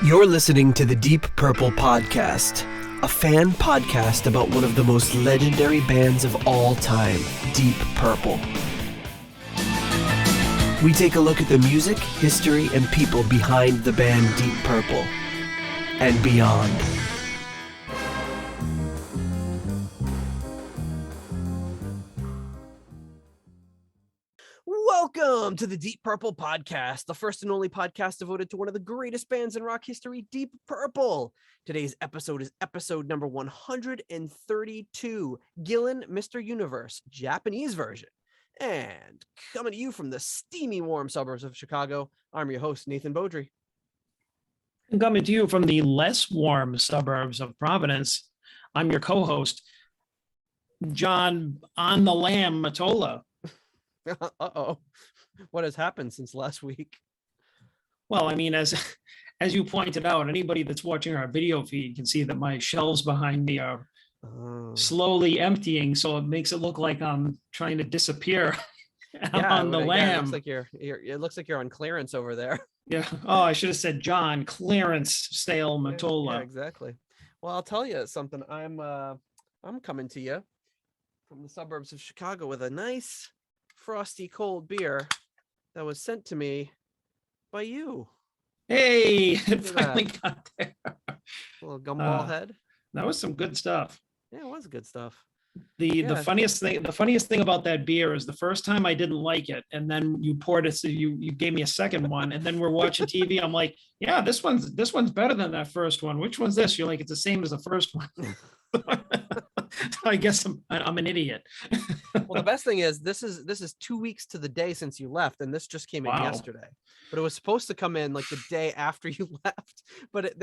You're listening to the Deep Purple Podcast, a fan podcast about one of the most legendary bands of all time, Deep Purple. We take a look at the music, history, and people behind the band Deep Purple and beyond. Welcome to the Deep Purple Podcast, the first and only podcast devoted to one of the greatest bands in rock history, Deep Purple. Today's episode is episode number 132, Gillan, Mr. Universe, Japanese version. And coming to you from the steamy, warm suburbs of Chicago, I'm your host, Nathan Beaudry. And coming to you from the less warm suburbs of Providence, I'm your co-host, John on the Lamb Matola. Uh-oh. What has happened since last week? Well, I mean, as you pointed out, anybody that's watching our video feed can see that my shelves behind me are slowly emptying, so it makes it look like I'm trying to disappear on the lamb. It looks like you're on clearance over there. Yeah. Oh, I should have said John Clarence Stale Matola. Yeah, exactly. Well, I'll tell you something. I'm coming to you from the suburbs of Chicago with a nice frosty cold beer that was sent to me by you. Hey, it finally got there. A little gumball head. That was some good stuff. Yeah, it was good stuff. The funniest thing about that beer is the first time I didn't like it, and then you poured it, so you gave me a second one, and then we're watching TV. I'm like, yeah, this one's better than that first one. Which one's this? You're like, it's the same as the first one. I guess I'm an idiot. Well, the best thing is this is 2 weeks to the day since you left, and this just came in yesterday. But it was supposed to come in like the day after you left. But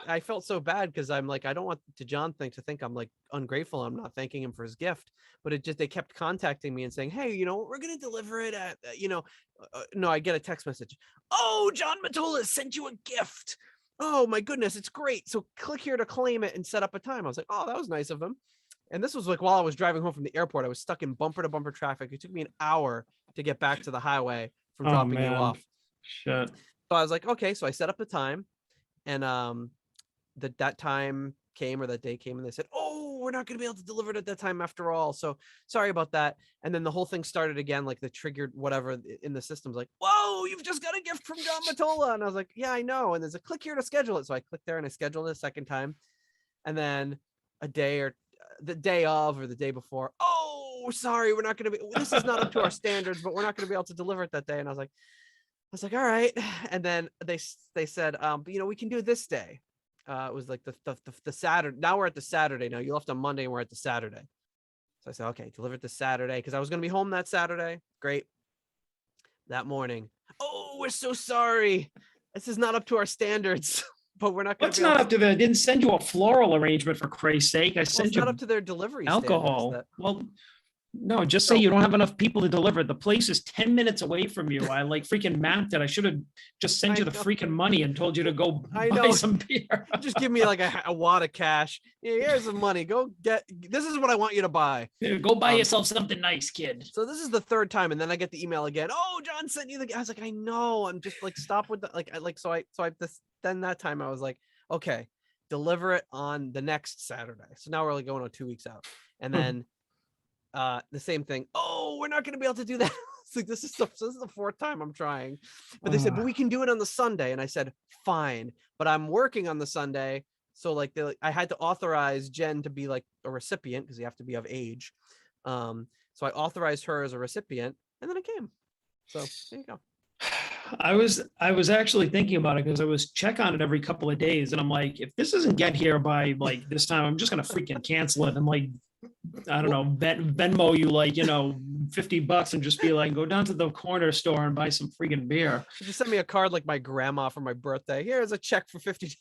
I felt so bad because I'm like, I don't want John to think I'm like ungrateful. I'm not thanking him for his gift, but they kept contacting me and saying, hey, we're going to deliver it at, no, I get a text message. Oh, John Matola sent you a gift. Oh my goodness, it's great. So click here to claim it and set up a time. I was like, oh, that was nice of him. And this was like while I was driving home from the airport. I was stuck in bumper to bumper traffic. It took me an hour to get back to the highway from dropping you off. Shit. So I was like, okay, so I set up the time. And that time came, or that day came, and they said, oh, we're not going to be able to deliver it at that time after all. So sorry about that. And then the whole thing started again, like the triggered whatever in the system's like, whoa, you've just got a gift from John Matola. And I was like, yeah, I know. And there's a click here to schedule it. So I clicked there and I scheduled it a second time. And then a day or the day of or the day before, oh, sorry, we're not going to be, this is not up to our standards, but we're not going to be able to deliver it that day. And I was like, all right. And then they said, we can do it this day. It was like the Saturday. Now we're at the Saturday. Now you left on Monday and we're at the Saturday. So I said, okay, deliver it this Saturday because I was going to be home that Saturday. Great. That morning, oh, we're so sorry. This is not up to our standards, but we're not going to. What's not up to I didn't send you a floral arrangement for Christ's sake. I sent you not up to their delivery alcohol. No, just say you don't have enough people to deliver. The place is 10 minutes away from you. I like freaking mapped it. I should have just sent you the freaking money and told you to go buy some beer. Just give me like a wad of cash. Here's some money. Go get, this is what I want you to buy. Go buy yourself something nice, kid. So this is the third time. And then I get the email again. Oh, John sent you I was like, I know. I'm just like, stop with then that time I was like, okay, deliver it on the next Saturday. So now we're like going on 2 weeks out. And then, the same thing. Oh, we're not going to be able to do that. It's like, this is the fourth time I'm trying, but they said, but we can do it on the Sunday. And I said, fine, but I'm working on the Sunday. So I had to authorize Jen to be like a recipient because you have to be of age. So I authorized her as a recipient and then it came. So there you go. I was actually thinking about it because I was check on it every couple of days. And I'm like, if this doesn't get here by like this time, I'm just going to freaking cancel it. And like, I don't know, Venmo you like, $50 and just be like, go down to the corner store and buy some freaking beer. Just send me a card like my grandma for my birthday. Here's a check for $50.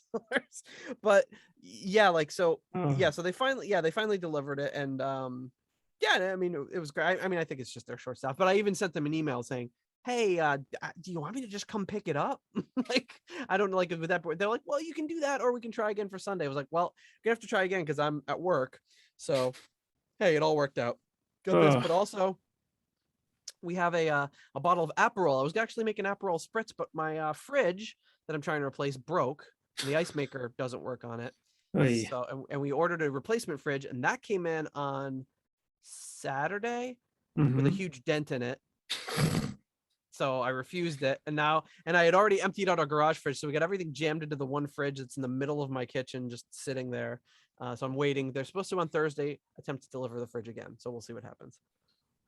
But yeah, so they finally delivered it. And I mean, it was great. I mean, I think it's just their short staff, but I even sent them an email saying, hey, do you want me to just come pick it up? Like, I don't know, like with that point, they're like, well, you can do that, or we can try again for Sunday. I was like, well, you're gonna have to try again because I'm at work. So, hey, it all worked out. Good, but also we have a bottle of Aperol. I was actually making Aperol spritz, but my fridge that I'm trying to replace broke. The ice maker doesn't work on it. Oy. So, and we ordered a replacement fridge, and that came in on Saturday with a Mhm. huge dent in it. So I refused it. And I had already emptied out our garage fridge. So we got everything jammed into the one fridge that's in the middle of my kitchen, just sitting there. So I'm waiting. They're supposed to on Thursday attempt to deliver the fridge again. So we'll see what happens.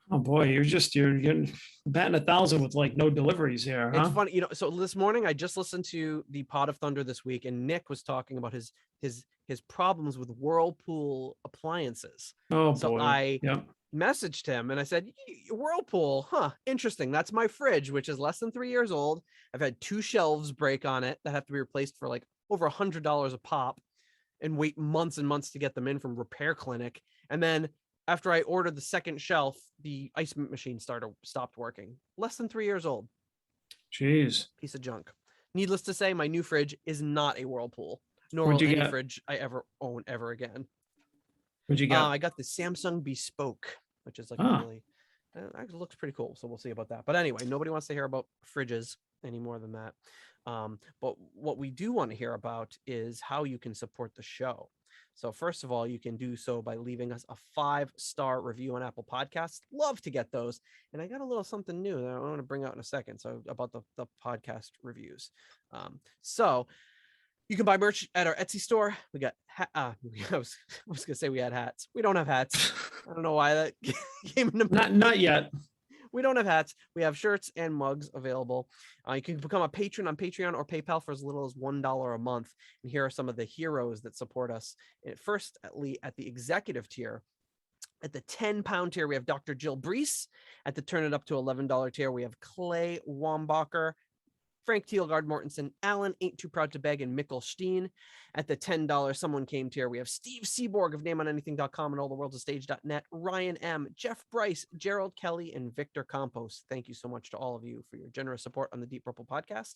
Oh boy, you're getting batting 1,000 with like no deliveries here, It's huh? funny, so this morning I just listened to the Pod of Thunder this week, and Nick was talking about his problems with Whirlpool appliances. Oh So boy. I Yep. messaged him and I said, Whirlpool, huh? Interesting. That's my fridge, which is less than 3 years old. I've had 2 shelves break on it that have to be replaced for like over $100 a pop, and wait months and months to get them in from Repair Clinic. And then after I ordered the second shelf, the ice machine stopped working. Less than 3 years old. Jeez. Piece of junk. Needless to say, my new fridge is not a Whirlpool, nor What'd will you any get? fridge I ever own ever again. What'd you get? I got the Samsung Bespoke, which is like a really, actually looks pretty cool. So we'll see about that. But anyway, nobody wants to hear about fridges any more than that. But what we do want to hear about is how you can support the show. So first of all, you can do so by leaving us a 5-star review on Apple Podcasts. Love to get those. And I got a little something new that I want to bring out in a second. So about the podcast reviews. So you can buy merch at our Etsy store. We got, I was gonna say we had hats. We don't have hats. I don't know why that came into Not yet. We don't have hats. We have shirts and mugs available. You can become a patron on Patreon or PayPal for as little as $1 a month. And here are some of the heroes that support us. First, at the executive tier. At the £10 tier, we have Dr. Jill Brees. At the turn it up to $11 tier, we have Clay Wambacher, Frank Thielgard Mortensen, Alan Ain't Too Proud to Beg, and Mikkel Steen. At the $10 Someone Came tier, we have Steve Seaborg of NameOnAnything.com and AllTheWorldSAstage.net, Ryan M., Jeff Bryce, Gerald Kelly, and Victor Campos. Thank you so much to all of you for your generous support on the Deep Purple podcast.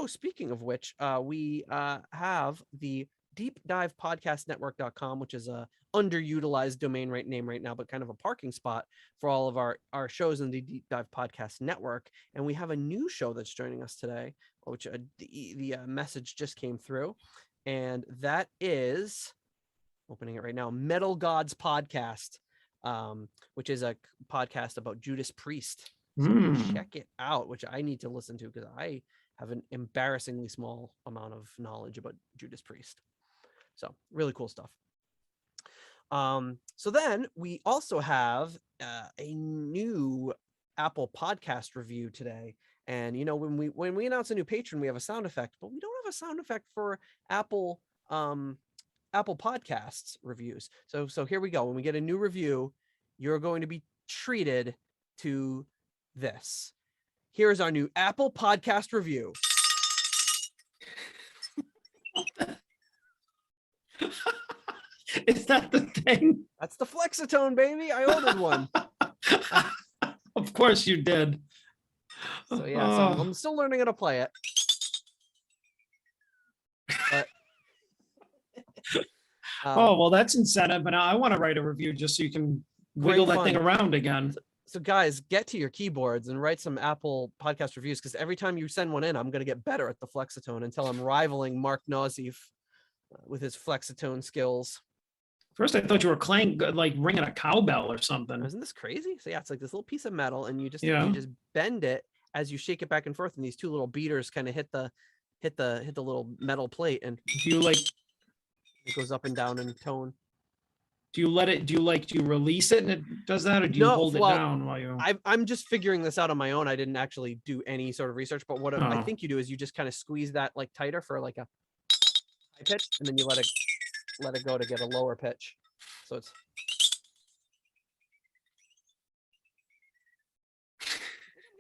Speaking of which, we have the Deep Dive Podcast Network.com, which is a underutilized domain name right now, but kind of a parking spot for all of our shows in the Deep Dive Podcast Network. And we have a new show that's joining us today, which the message just came through. And that is, opening it right now, Metal Gods Podcast, which is a podcast about Judas Priest. So check it out, which I need to listen to because I have an embarrassingly small amount of knowledge about Judas Priest. So really cool stuff. So then we also have a new Apple podcast review today. And when we announce a new patron, we have a sound effect, but we don't have a sound effect for Apple Podcasts reviews. So here we go. When we get a new review, you're going to be treated to this. Here's our new Apple Podcast review. Is that the thing? That's the Flexitone, baby. I ordered one. Of course you did. So yeah, so I'm still learning how to play it. But, well, that's incentive, but I want to write a review just so you can wiggle that thing around again. So guys, get to your keyboards and write some Apple podcast reviews, because every time you send one in, I'm going to get better at the Flexitone until I'm rivaling Mark Nausif with his Flexitone skills. First, I thought you were like ringing a cowbell or something. Isn't this crazy? So yeah, it's like this little piece of metal, and you just bend it as you shake it back and forth, and these two little beaters kind of hit the little metal plate, and it goes up and down in tone. Do you release it and it does that, or do you hold it down while you? I'm just figuring this out on my own. I didn't actually do any sort of research, but what I think you do is you just kind of squeeze that like tighter for like a high pitch, and then you let it go to get a lower pitch. So it's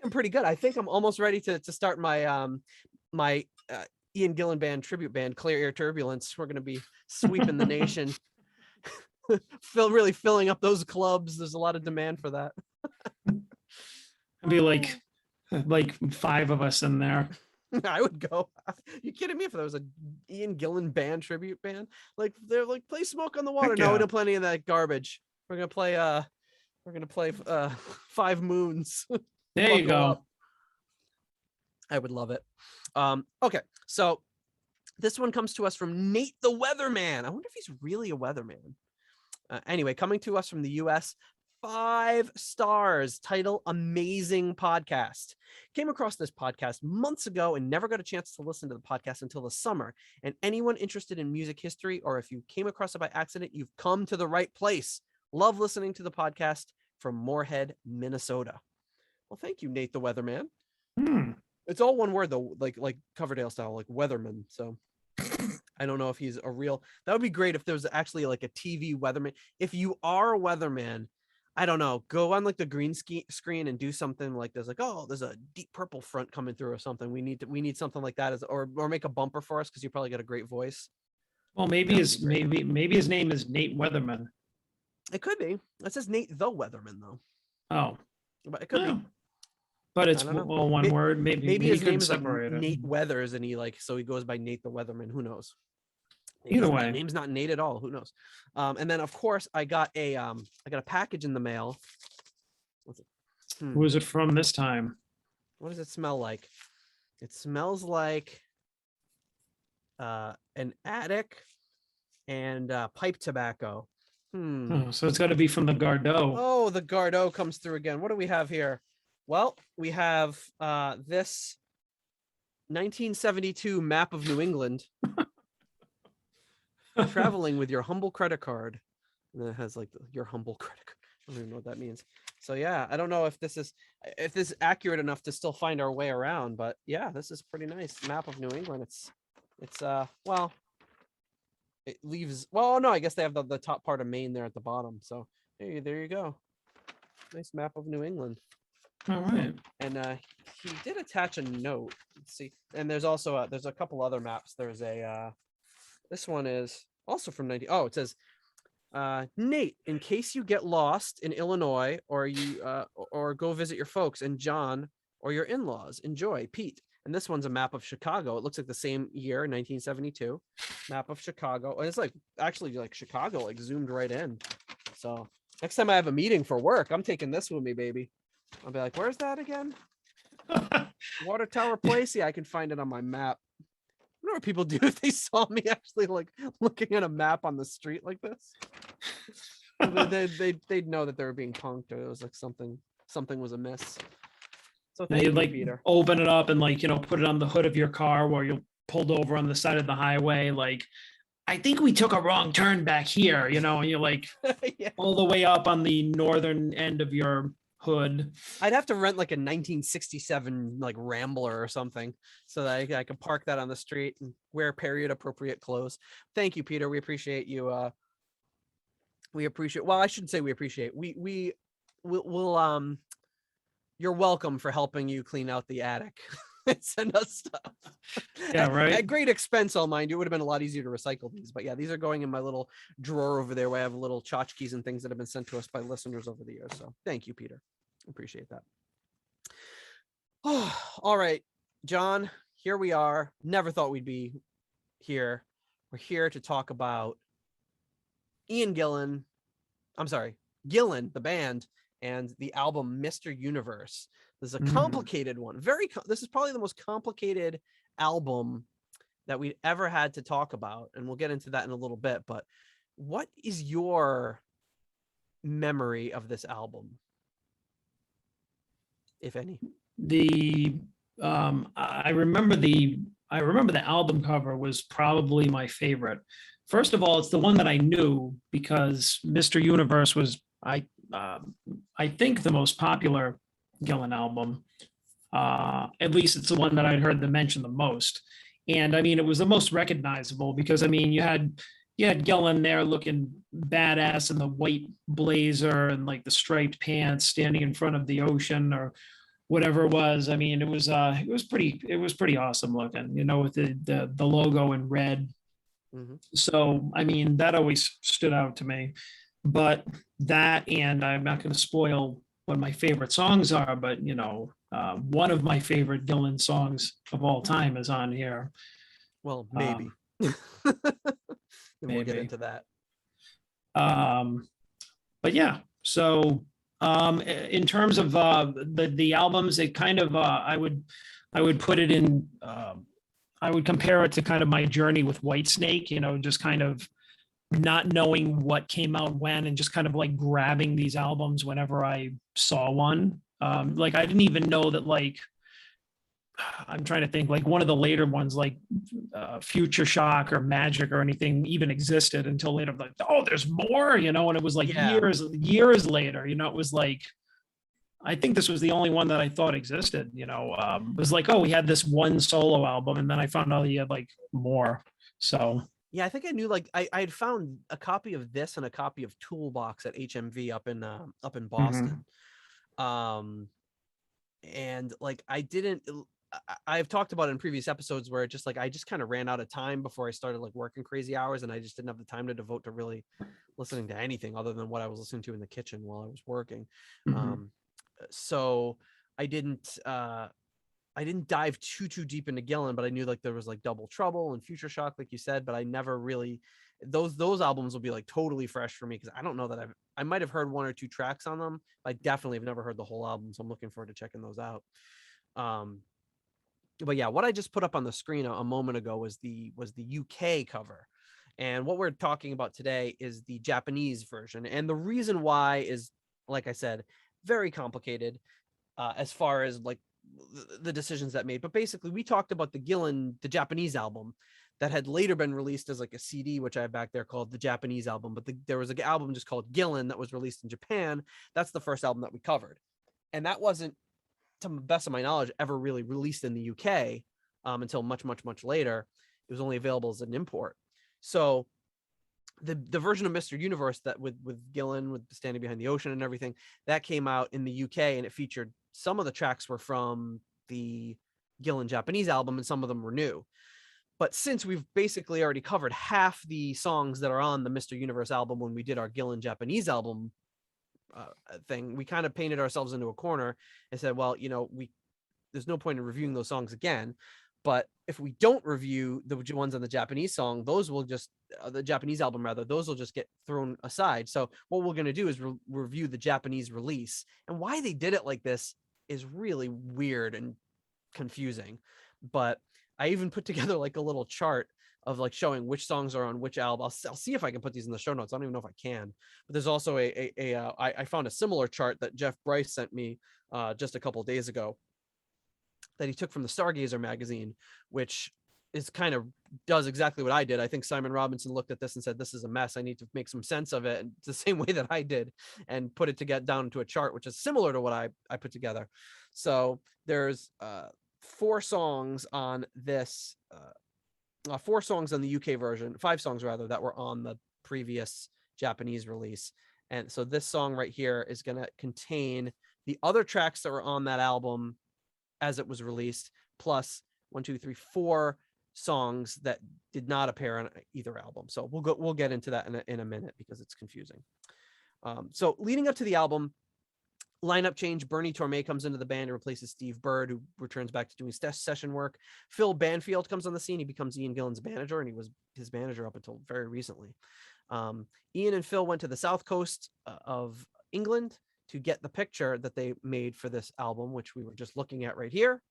I'm pretty good. I think I'm almost ready to start my my Ian Gillan band tribute band, Clear Air Turbulence. We're going to be sweeping the nation. Really filling up those clubs. There's a lot of demand for that. It'd be like 5 of us in there. I would go. You kidding me? If there was a Ian Gillan band tribute band, like they're like, play Smoke on the Water. No, we don't play any of that garbage. We're gonna play 5 Moons. There you go. I would love it. Okay, so this one comes to us from Nate the Weatherman. I wonder if he's really a weatherman. Anyway, coming to us from the US, 5 stars, title Amazing Podcast. Came across this podcast months ago and never got a chance to listen to the podcast until the summer. And anyone interested in music history, or if you came across it by accident, you've come to the right place. Love listening to the podcast from Moorhead, Minnesota. Well, thank you, Nate the Weatherman. It's all one word though, like Coverdale style, like weatherman. So I don't know if he's a real. That would be great if there was actually like a TV weatherman. If you are a weatherman, I don't know, go on like the green screen and do something like there's like, oh, there's a deep purple front coming through or something. We need something like that, or make a bumper for us because you probably got a great voice. Well, maybe his name is Nate Weatherman. It could be. It says Nate the Weatherman though. Oh, but it could be. But it's all one word. Maybe his name is like separate it. Nate Weathers, and so he goes by Nate the Weatherman. Who knows? Either way, name's not Nate at all. Who knows? And then of course I got a package in the mail. What's it? Who is it from this time? What does it smell like? It smells like an attic and pipe tobacco. Oh, so it's got to be from the Gardot. Oh, the Gardot comes through again. What do we have here? Well, we have this 1972 map of New England. Traveling with your humble credit card. And it has like your humble credit card. I don't even know what that means. So yeah, I don't know if this is accurate enough to still find our way around, but yeah, this is pretty nice map of New England. It's well, it leaves, well, no, I guess they have the top part of Maine there at the bottom. So hey, there you go. Nice map of New England. All right. And he did attach a note. Let's see. And there's also there's a couple other maps. There's a this one is also from 90. Oh, it says Nate, in case you get lost in Illinois or you or go visit your folks, and John or your in-laws, enjoy, Pete. And this one's a map of Chicago. It looks like the same year, 1972. Map of Chicago. And it's like actually like Chicago, like zoomed right in. So next time I have a meeting for work, I'm taking this with me, baby. I'll be like, where's that again? Water Tower Place. Yeah, I can find it on my map. I wonder what people do if they saw me actually like looking at a map on the street like this. They'd know that they were being punked, or it was like something was amiss. So you like Peter. Open it up and like, put it on the hood of your car while you're pulled over on the side of the highway. Like, I think we took a wrong turn back here, and you're like yeah. All the way up on the northern end of your hood. I'd have to rent like a 1967 like Rambler or something so that I could park that on the street and wear period appropriate clothes. Thank you, Peter. We appreciate you. We appreciate, well, I shouldn't say we appreciate. We'll you're welcome for helping you clean out the attic and send us stuff. Yeah, right. At great expense, I'll mind you. It would have been a lot easier to recycle these, but yeah, these are going in my little drawer over there where I have little tchotchkes and things that have been sent to us by listeners over the years. So thank you, Peter. Appreciate that. Oh, all right, John, here we are. Never thought we'd be here. We're here to talk about Gillan, the band, and the album Mr. Universe. This is a complicated one. This is probably the most complicated album that we've ever had to talk about, and we'll get into that in a little bit. But what is your memory of this album, if any? I remember the album cover was probably my favorite. First of all, it's the one that I knew because Mr. Universe was I think the most popular Gillan album. At least it's the one that I'd heard them mention the most. And I mean, it was the most recognizable because I mean, you had Gillan there looking badass in the white blazer and like the striped pants, standing in front of the ocean or whatever it was. I mean, it was pretty awesome looking, with the logo in red. Mm-hmm. So, I mean, that always stood out to me. But that, and I'm not going to spoil what my favorite songs are, but one of my favorite Gillan songs of all time is on here. Well, maybe. We'll get into that. But yeah, so in terms of the albums, it kind of I would I would put it in, I would compare it to kind of my journey with Whitesnake, just kind of not knowing what came out when and just kind of like grabbing these albums whenever I saw one. Like I didn't even know that like I'm trying to think like one of the later ones like Future Shock or Magic or anything even existed until later. Like, oh, there's more, and it was like Yeah. years later. It was like I think this was the only one that I thought existed. It was like, oh, we had this one solo album, and then I found out he had like more. So yeah, I think I knew like I had found a copy of this and a copy of Toolbox at HMV up in Boston. And like I've talked about it in previous episodes where it just like I just kind of ran out of time before I started like working crazy hours, and I just didn't have the time to devote to really listening to anything other than what I was listening to in the kitchen while I was working. So I didn't dive too deep into Gillan, but I knew like there was like Double Trouble and Future Shock, like you said, but I never really those albums will be like totally fresh for me because I don't know that I might have heard one or two tracks on them, but I definitely have never heard the whole album, so I'm looking forward to checking those out. But yeah, what I just put up on the screen a moment ago was the UK cover, and what we're talking about today is the Japanese version, and the reason why is, like I said, very complicated as far as like the decisions that made. But basically, we talked about the Gillan, the Japanese album that had later been released as like a CD, which I have back there called the Japanese album. But there was an album just called Gillan that was released in Japan. That's the first album that we covered, and that wasn't, to the best of my knowledge, ever really released in the UK until much later. It was only available as an import. So the version of Mr. Universe that with Gillan, with Standing Behind the Ocean and everything, that came out in the UK, and it featured some of the tracks were from the Gillan Japanese album and some of them were new. But since we've basically already covered half the songs that are on the Mr. Universe album when we did our Gillan Japanese album thing, we kind of painted ourselves into a corner and said, well, there's no point in reviewing those songs again. But if we don't review the ones on the Japanese song, those will just the Japanese album rather, those will just get thrown aside. So what we're going to do is review the Japanese release, and why they did it like this is really weird and confusing. But I even put together like a little chart of like showing which songs are on which album. I'll see if I can put these in the show notes. I don't even know if I can, but there's also I found a similar chart that Jeff Bryce sent me just a couple of days ago that he took from the Stargazer magazine, which is kind of does exactly what I did. I think Simon Robinson looked at this and said, this is a mess. I need to make some sense of it. And it's the same way that I did, and put it to get down to a chart, which is similar to what I put together. So there's 4 songs on this, 4 songs on the UK version, 5 songs rather, that were on the previous Japanese release. And so this song right here is going to contain the other tracks that were on that album as it was released, plus 4 songs that did not appear on either album. So we'll get into that in a minute because it's confusing. So leading up to the album, lineup change. Bernie Tormé comes into the band and replaces Steve Bird, who returns back to doing session work. Phil Banfield comes on the scene. He becomes Ian Gillan's manager, and he was his manager up until very recently. Ian and Phil went to the south coast of England to get the picture that they made for this album, which we were just looking at right here.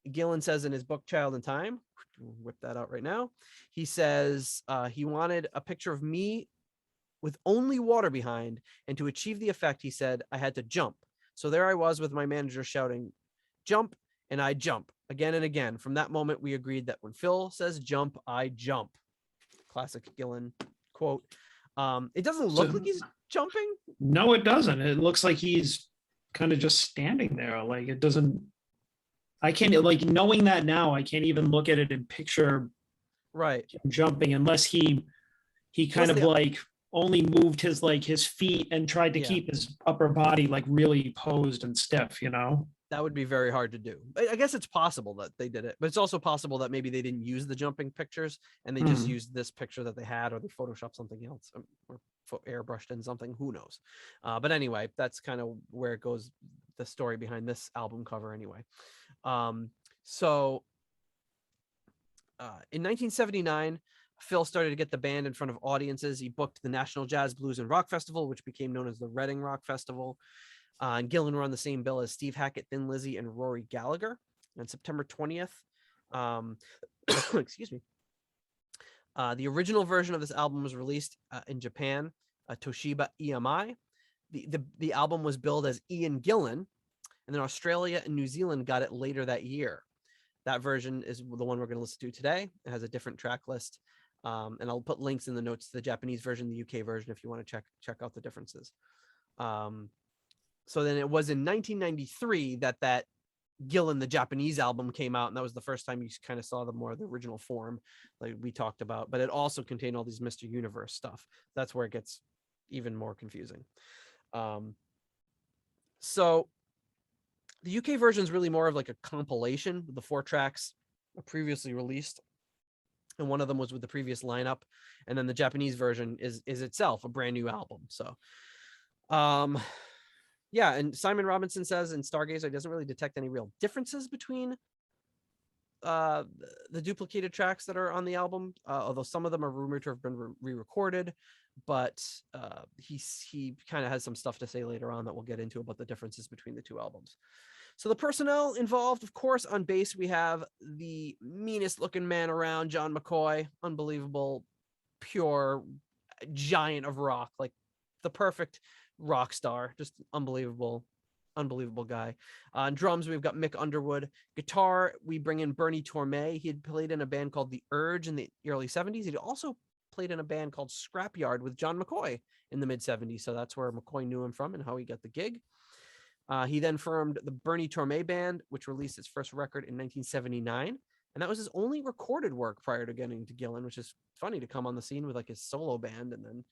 Gillan says in his book, Child in Time, whip that out right now. He says he wanted a picture of me with only water behind, and to achieve the effect, he said, I had to jump. So there I was with my manager shouting, jump, and I jump again and again. From that moment, we agreed that when Phil says jump, I jump. Classic Gillan quote. It doesn't look like he's jumping. No, it doesn't. It looks like he's kind of just standing there. Like it doesn't, I can't, like knowing that now, I can't even look at it and picture right him jumping unless he kind of like only moved his feet and tried to keep his upper body like really posed and stiff, That would be very hard to do. I guess it's possible that they did it, but it's also possible that maybe they didn't use the jumping pictures and they just used this picture that they had, or they photoshopped something else, or airbrushed in something, who knows. But anyway, that's kind of where it goes, the story behind this album cover anyway. So in 1979, Phil started to get the band in front of audiences. He booked the National Jazz, Blues, and Rock Festival, which became known as the Reading Rock Festival. And Gillan were on the same bill as Steve Hackett, Thin Lizzy, and Rory Gallagher. On September 20th, excuse me, the original version of this album was released in Japan, Toshiba EMI. The album was billed as Ian Gillan, and then Australia and New Zealand got it later that year. That version is the one we're going to listen to today. It has a different track list, and I'll put links in the notes to the Japanese version, the UK version, if you want to check out the differences. So then it was in 1993 that Gillan, the Japanese album, came out, and that was the first time you kind of saw the original form, like we talked about. But it also contained all these Mr. Universe stuff. That's where it gets even more confusing. So the UK version is really more of like a compilation with the 4 tracks previously released, and one of them was with the previous lineup, and then the Japanese version is itself a brand new album. So yeah, and Simon Robinson says in Stargazer, it doesn't really detect any real differences between the duplicated tracks that are on the album, although some of them are rumored to have been re-recorded. But he kind of has some stuff to say later on that we'll get into about the differences between the 2 albums. So the personnel involved, of course, on bass, we have the meanest looking man around, John McCoy, unbelievable, pure giant of rock, like the perfect rock star, just unbelievable guy. On drums, we've got Mick Underwood. Guitar, we bring in Bernie Tormé. He had played in a band called The Urge in the early 70s. He'd also played in a band called Scrapyard with John McCoy in the mid 70s. So that's where McCoy knew him from and how he got the gig. He then formed the Bernie Tormé Band, which released its first record in 1979. And that was his only recorded work prior to getting to Gillan, which is funny to come on the scene with like his solo band and then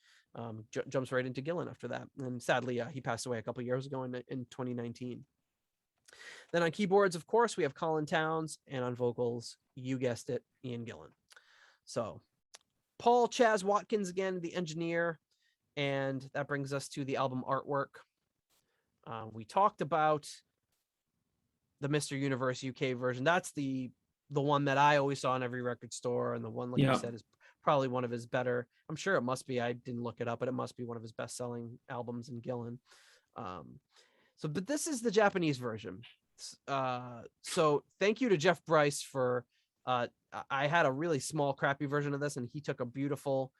jumps right into Gillan after that. And sadly, he passed away a couple years ago in 2019. Then on keyboards, of course, we have Colin Towns, and on vocals, you guessed it, Ian Gillan. So Paul Chaz Watkins, again, the engineer. And that brings us to the album artwork. We talked about the Mr. Universe UK version. That's the one that I always saw in every record store, and the one, like you said, is probably one of his better. I'm sure it must be. I didn't look it up, but it must be one of his best-selling albums in Gillan. But this is the Japanese version. So thank you to Jeff Bryce for. I had a really small, crappy version of this, and he took a beautiful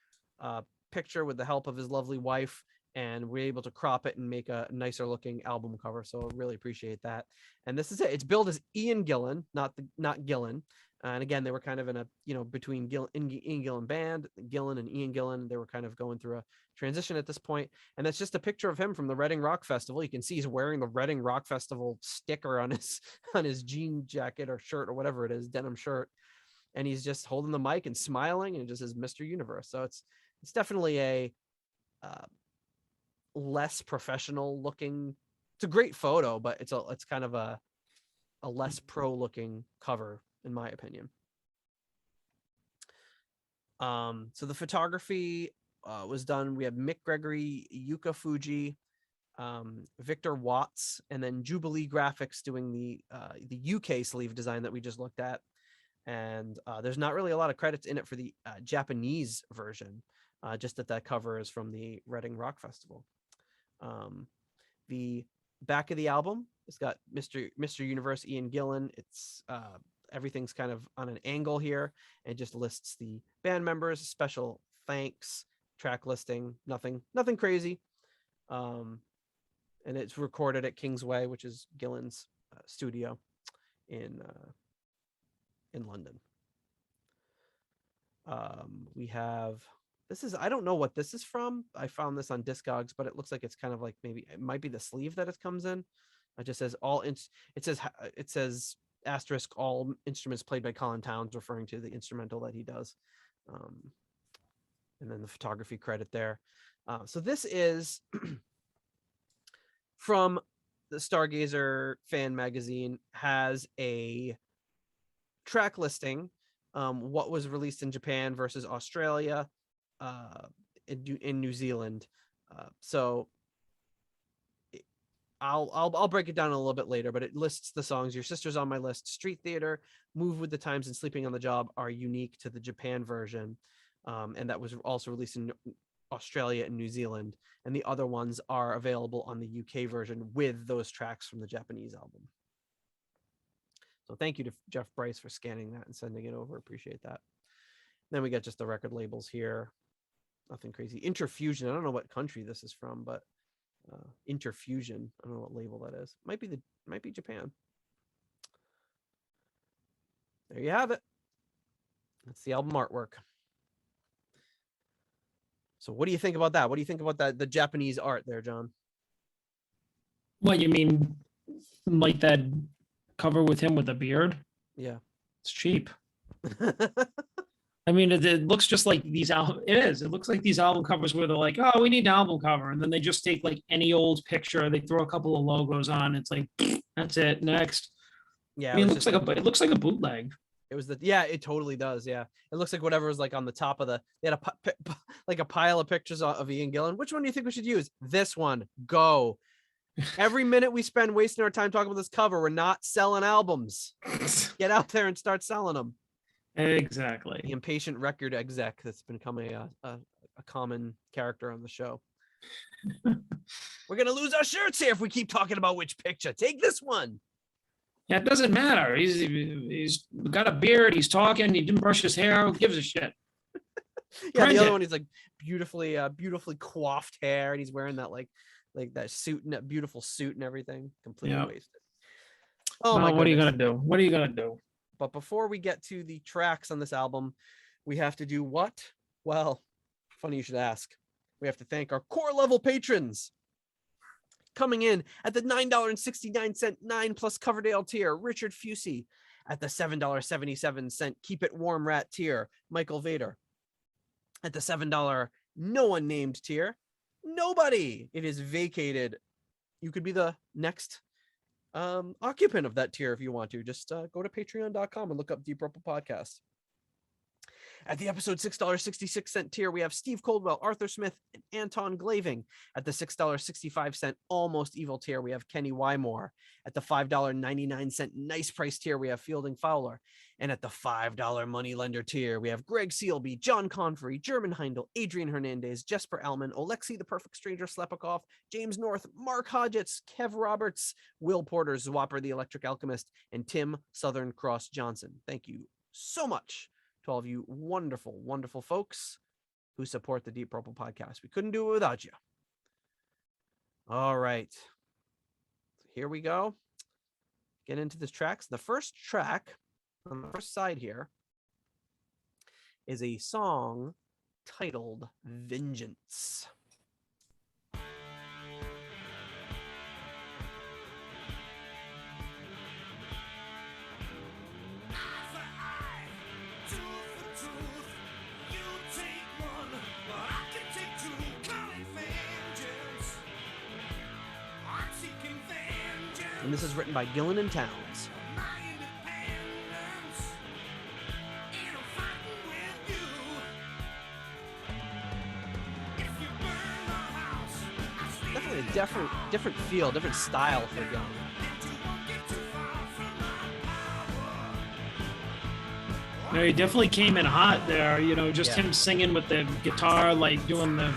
picture with the help of his lovely wife, and we're able to crop it and make a nicer looking album cover. So I really appreciate that. And this is it. It's billed as Ian Gillan, not Gillan. And again, they were kind of in a, between Ian Gillan Band, Gillan and Ian Gillan. They were kind of going through a transition at this point. And that's just a picture of him from the Reading Rock Festival. You can see he's wearing the Reading Rock Festival sticker on his jean jacket or shirt or whatever it is, denim shirt. And he's just holding the mic and smiling, and it just says Mr. Universe. So it's definitely a less professional looking. It's a great photo, but it's kind of a less pro looking cover, in my opinion. So the photography was done. We have Mick Gregory, Yuka Fuji, Victor Watts, and then Jubilee Graphics doing the UK sleeve design that we just looked at. And there's not really a lot of credits in it for the Japanese version, just that cover is from the Reading Rock Festival. The back of the album, it's got Mr. Universe, Ian Gillan. It's everything's kind of on an angle here, and just lists the band members, special thanks, track listing, nothing crazy. And it's recorded at Kingsway, which is Gillan's studio in London. We have, I don't know what this is from. I found this on Discogs, but it looks like it's kind of like, maybe it might be the sleeve that it comes in. It just says it says asterisk all instruments played by Colin Towns, referring to the instrumental that he does. And then the photography credit there. So this is from the Stargazer fan magazine, has a track listing, what was released in Japan versus Australia, in New Zealand. So I'll break it down a little bit later, but it lists the songs. Your Sister's on My List, Street Theater, Move with the Times, and Sleeping on the Job are unique to the Japan version. And that was also released in Australia and New Zealand, and the other ones are available on the UK version with those tracks from the Japanese album. So thank you to Jeff Bryce for scanning that and sending it over. Appreciate that. Then we got just the record labels here. Nothing crazy. Interfusion. I don't know what country this is from, but Interfusion. I don't know what label that is. Might be Japan. There you have it. That's the album artwork. So what do you think about that? What do you think about that? The Japanese art there, John? What, you mean like that cover with him with a beard? Yeah. It's cheap. I mean, it looks just like these album. It is. It looks like these album covers where they're like, "Oh, we need an album cover," and then they just take like any old picture. They throw a couple of logos on. It's like, that's it. Next. Yeah. I mean, it looks like a bootleg. It was it totally does. Yeah. It looks like whatever was like on the top of they had like a pile of pictures of Ian Gillan. Which one do you think we should use? This one. Go. Every minute we spend wasting our time talking about this cover, we're not selling albums. Get out there and start selling them. Exactly. The impatient record exec that's become a common character on the show. We're gonna lose our shirts here if we keep talking about which picture. Take this one. Yeah, it doesn't matter. He's got a beard. He's talking. He didn't brush his hair. Who gives a shit? Yeah, the other one is like beautifully coiffed hair, and he's wearing that like that suit and that beautiful suit and everything. Completely wasted. Oh my! What are you gonna do? What are you gonna do? But before we get to the tracks on this album, we have to do what? Well, funny you should ask. We have to thank our core level patrons. Coming in at the $9.69 9 plus Coverdale tier, Richard Fusey. At the $7.77 Keep It Warm Rat tier, Michael Vader. At the $7 No One Named tier, nobody. It is vacated. You could be the next occupant of that tier if you want to. Just go to patreon.com and look up Deep Purple Podcast. At the episode $6.66 tier, we have Steve Coldwell, Arthur Smith, and Anton Glaving. At the $6.65 Almost Evil tier, we have Kenny Wymore. At the $5.99 Nice Price tier, we have Fielding Fowler. And at the $5 Moneylender tier, we have Greg Sealby, John Convery, German Heindel, Adrian Hernandez, Jesper Alman, Alexi the Perfect Stranger Slepikoff, James North, Mark Hodgetts, Kev Roberts, Will Porter, Zwapper the Electric Alchemist, and Tim Southern Cross Johnson. Thank you so much to all of you wonderful, wonderful folks who support the Deep Purple Podcast. We couldn't do it without you. All right. Here we go. Get into the tracks. The first track on the first side here is a song titled Vengeance. And this is written by Gillan and Towns. Definitely a different feel, different style for Gillan. No, he definitely came in hot there. You know, just him singing with the guitar, like doing the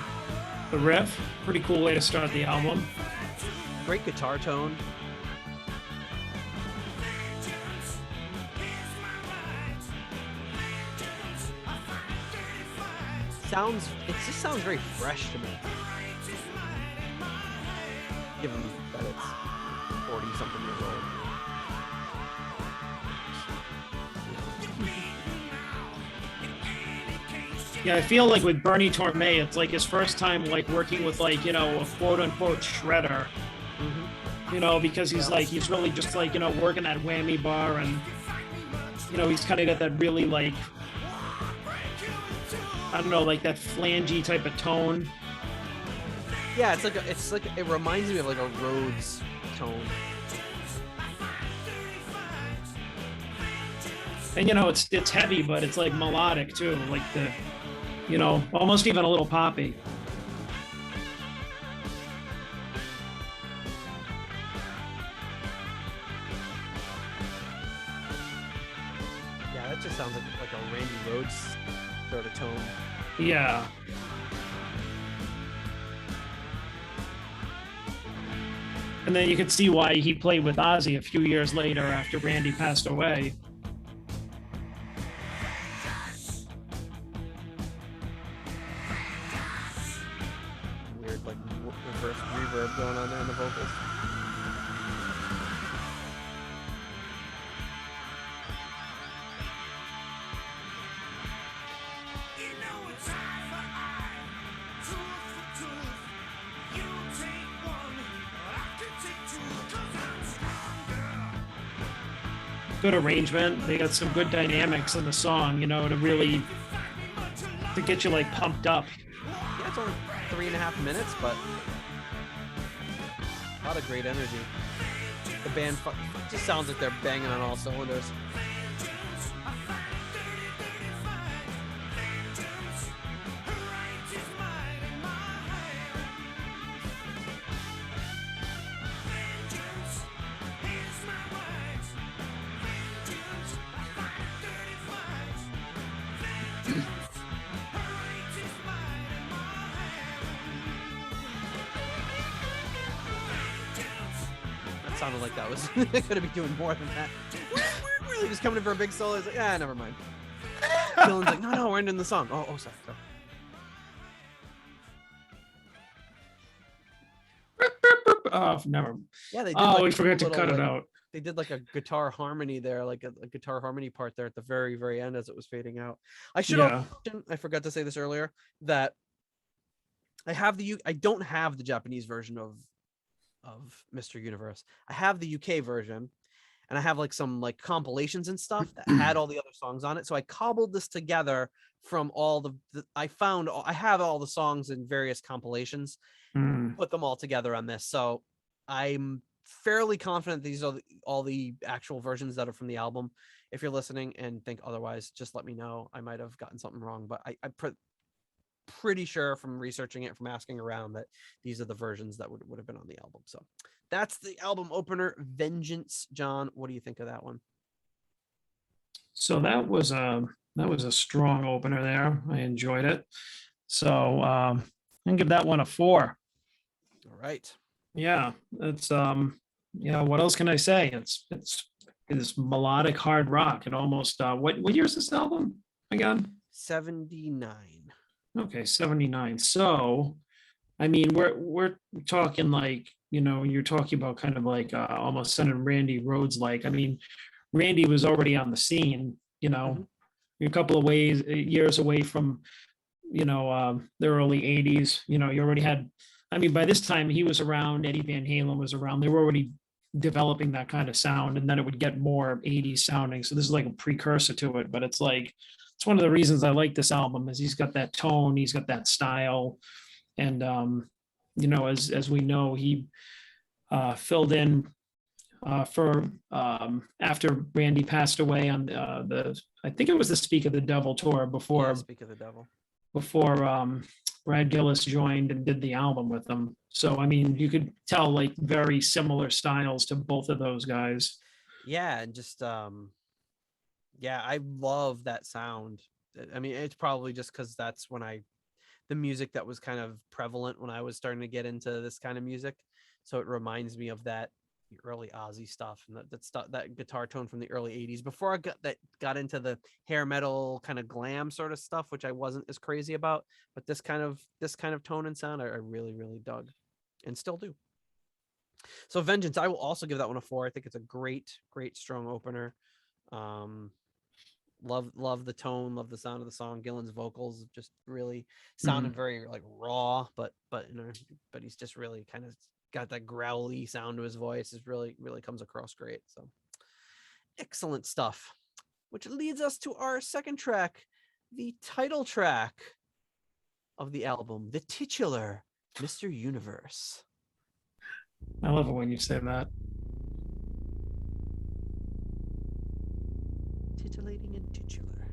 riff. Pretty cool way to start the album. Great guitar tone. It just sounds very fresh to me. Given that it's 40-something years old. Yeah, I feel like with Bernie Torme, it's like his first time like working with like, you know, a quote unquote shredder. Mm-hmm. You know, because he's really just like, you know, working that whammy bar, and you know, he's kind of got that really like, I don't know, like that flangey type of tone. Yeah, it's like it reminds me of like a Rhodes tone. And you know, it's heavy, but it's like melodic too, like the, you know, almost even a little poppy. Yeah, that just sounds like a Randy Rhodes sort of tone. Yeah. And then you could see why he played with Ozzy a few years later after Randy passed away. Weird, like reverse reverb going on there in the vocals. Good arrangement. They got some good dynamics in the song, you know, to get you like pumped up. Yeah, it's only 3.5 minutes, but a lot of great energy. The band just sounds like they're banging on all cylinders. Sounded like that was gonna be doing more than that. Really just coming in for a big solo. It's like, never mind. Gillan's like, no, we're ending the song. Oh, sorry. Oh, never. Yeah, they did. Oh, we forgot to cut it out. They did like a guitar harmony there, like a guitar harmony part there at the very, very end as it was fading out. I forgot to say this earlier, that I don't have the Japanese version of Mr. Universe. I have the UK version, and I have like some like compilations and stuff that had all the other songs on it. So I cobbled this together from all I have all the songs in various compilations, put them all together on this. So I'm fairly confident these are all the actual versions that are from the album. If you're listening and think otherwise, just let me know. I might have gotten something wrong, but I'm pretty sure from researching it, from asking around, that these are the versions that would have been on the album. So that's the album opener, Vengeance. John, what do you think of that one? So that was a strong opener there. I enjoyed it. So I'm gonna give that one a 4. All right. Yeah, it's what else can I say? It's melodic hard rock. It almost what year is this album again? 79. Okay, 79. So, I mean, we're talking like, you're talking about kind of like almost sending Randy Rhoads like. I mean, Randy was already on the scene, You're a couple of years away from, the early 80s. You already had, I mean, by this time he was around, Eddie Van Halen was around. They were already developing that kind of sound, and then it would get more 80s sounding. So this is like a precursor to it, but it's like, it's one of the reasons I like this album is he's got that tone, he's got that style. And, as we know, he filled in for after Randy passed away on I think it was the Speak of the Devil tour before Speak of the Devil, before Brad Gillis joined and did the album with them. So, I mean, you could tell like very similar styles to both of those guys. Yeah. And just, I love that sound. I mean, it's probably just because that's when the music that was kind of prevalent when I was starting to get into this kind of music. So it reminds me of that early Ozzy stuff and that guitar tone from the early 80s before I got into the hair metal kind of glam sort of stuff, which I wasn't as crazy about. But this kind of tone and sound, I really, really dug and still do. So Vengeance, I will also give that one a 4. I think it's a great, great, strong opener. Love the tone, love the sound of the song. Gillan's vocals just really sounded very like raw, but he's just really kind of got that growly sound to his voice. It really, really comes across great. So excellent stuff, which leads us to our second track, the title track of the album, the titular Mr. Universe. I love it when you say that. Titillating and titular.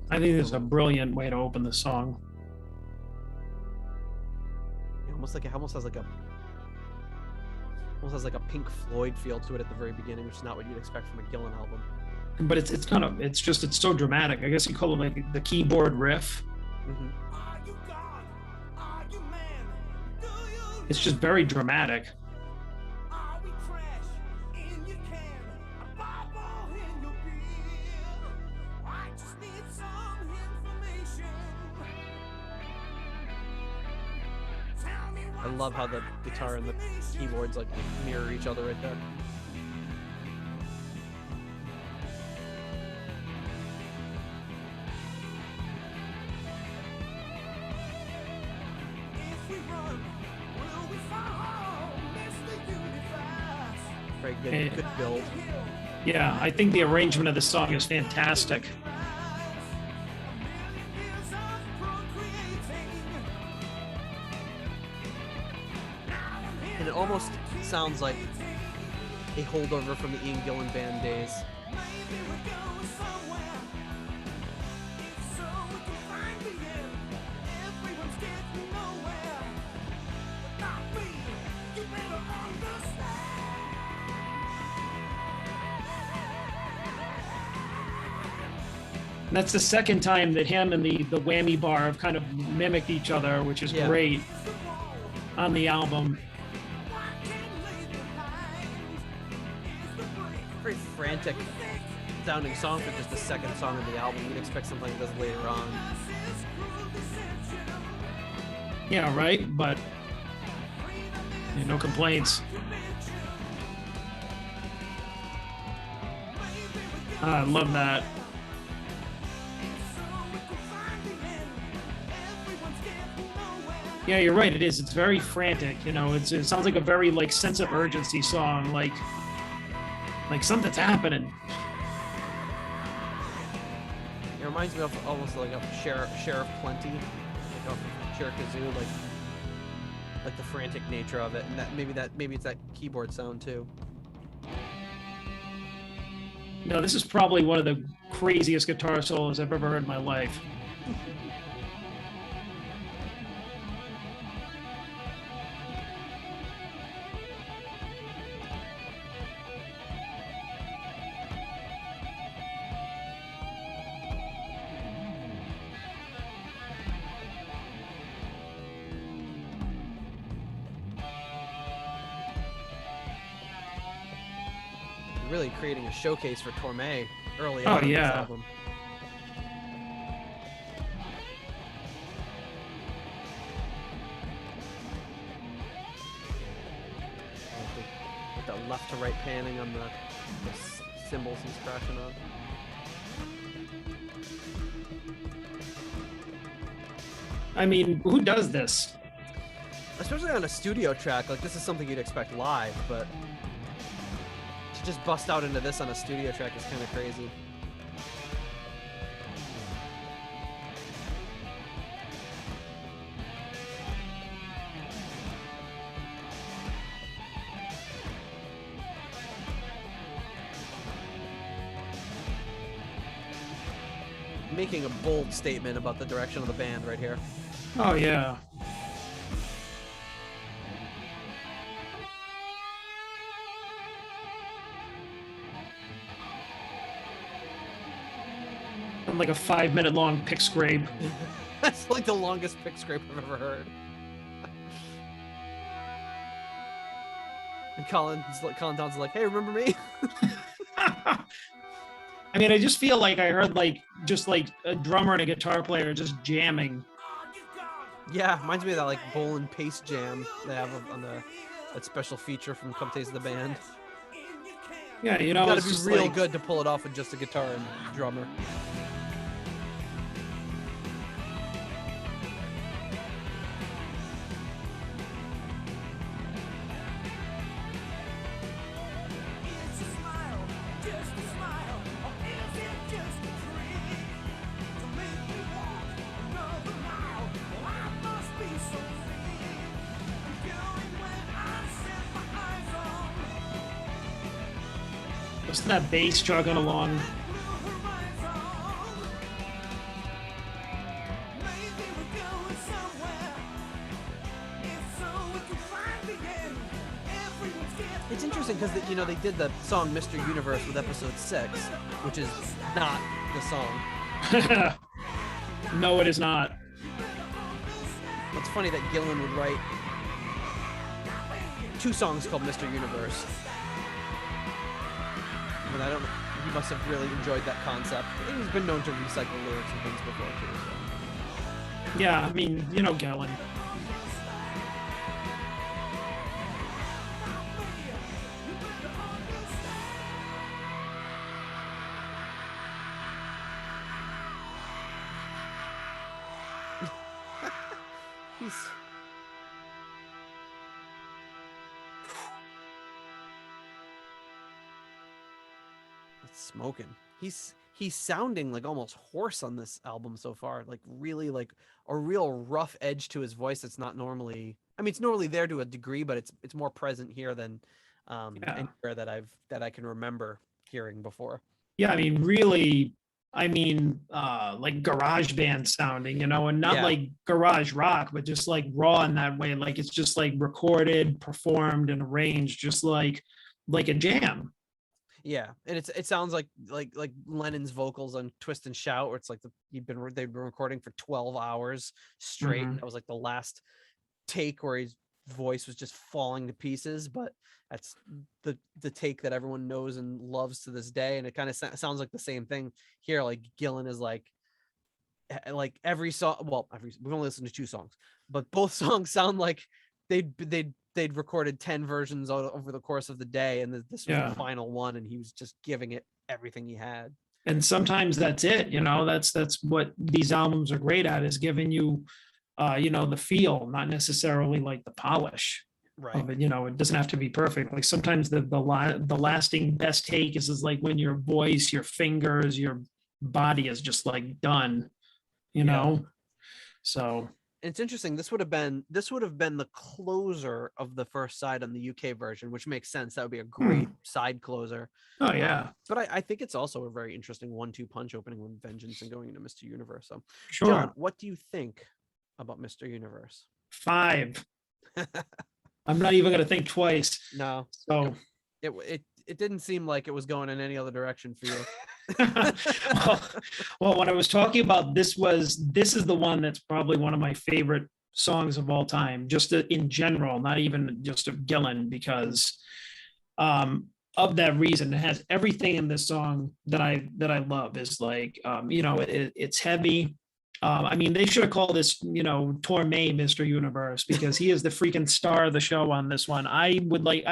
I think this is a brilliant way to open the song. Almost has like a Pink Floyd feel to it at the very beginning, which is not what you'd expect from a Gillan album. But it's so dramatic. I guess you call it like the keyboard riff. It's just very dramatic. I love how the guitar and the keyboards like mirror each other right there. Very good, good build. Yeah, I think the arrangement of the song is fantastic. And it almost sounds like a holdover from the Ian Gillan band days. And that's the second time that him and the whammy bar have kind of mimicked each other, which is great on the album. Very frantic sounding song for just the second song of the album. You'd expect something that does later on. Yeah, right, but yeah, no complaints. I love that. Yeah, you're right. It is. It's very frantic. You know, it sounds like a very like sense of urgency song. Like something's happening. It reminds me of almost like a Sheriff Plenty, like off of Cherokee, like the frantic nature of it, and maybe it's that keyboard sound too. No, this is probably one of the craziest guitar solos I've ever heard in my life. Really creating a showcase for Torme early on in this album. With the left to right panning on the cymbals he's crashing on. I mean, who does this? Especially on a studio track, like this is something you'd expect live, but to just bust out into this on a studio track is kind of crazy. Making a bold statement about the direction of the band right here. Oh, yeah. Like a 5-minute long pick scrape. That's like the longest pick scrape I've ever heard. And Colin Townsend's like, hey, remember me? I mean, I just feel like I heard just a drummer and a guitar player just jamming. Yeah, reminds me of that like bolin paice jam they have on that special feature from Come Taste the Band. Yeah, you know, you gotta be real good to pull it off with just a guitar and drummer. What's that bass chugging along? It's interesting because they did the song Mr. Universe with episode 6, which is not the song. No, it is not. It's funny that Gillan would write 2 songs called Mr. Universe. But I don't know. He must have really enjoyed that concept. He's been known to recycle lyrics and things before too. So. Yeah, I mean, you know, Gillan. He's smoking. He's sounding like almost hoarse on this album so far. Like really like a real rough edge to his voice that's not normally. I mean, it's normally there to a degree, but it's more present here than anywhere that I can remember hearing before. Yeah, I mean, really, I mean, like garage band sounding, you know, and not like garage rock, but just like raw in that way. Like it's just like recorded, performed, and arranged, just like a jam. Yeah, and it sounds like Lennon's vocals on Twist and Shout, where it's like they've been recording for 12 hours straight. Mhm. That was like the last take where his voice was just falling to pieces, but that's the take that everyone knows and loves to this day. And it kind of sounds like the same thing here. Like Gillan is like every song. Well, we've only listened to 2 songs, but both songs sound like they'd recorded 10 versions over the course of the day, and this was the final one, and he was just giving it everything he had. And sometimes that's it, you know, that's what these albums are great at, is giving you you know, the feel, not necessarily like the polish of it. You know, it doesn't have to be perfect. Like sometimes the lasting best take is like when your voice, your fingers, your body is just like done, you know. So it's interesting. This would have been the closer of the first side on the UK version, which makes sense. That would be a great side closer. Oh yeah. But I think it's also a very interesting 1-2 punch, opening with Vengeance and going into Mr. Universe. So sure. John, what do you think about Mr. Universe? 5. I'm not even going to think twice. No. So it didn't seem like it was going in any other direction for you. well, when I was talking about this is the one that's probably one of my favorite songs of all time, just in general, not even just of Gillan, because of that reason. It has everything in this song that I love. Is like you know, it's heavy. I mean, they should have called this, you know, Torme Mr. Universe, because he is the freaking star of the show on this one. I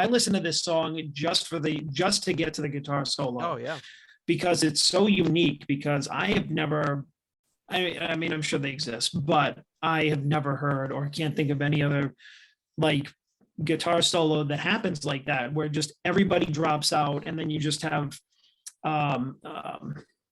listen to this song just to get to the guitar solo. Oh yeah. Because it's so unique, because I have never, I mean, I'm sure they exist, but I have never heard or can't think of any other like guitar solo that happens like that, where just everybody drops out and then you just have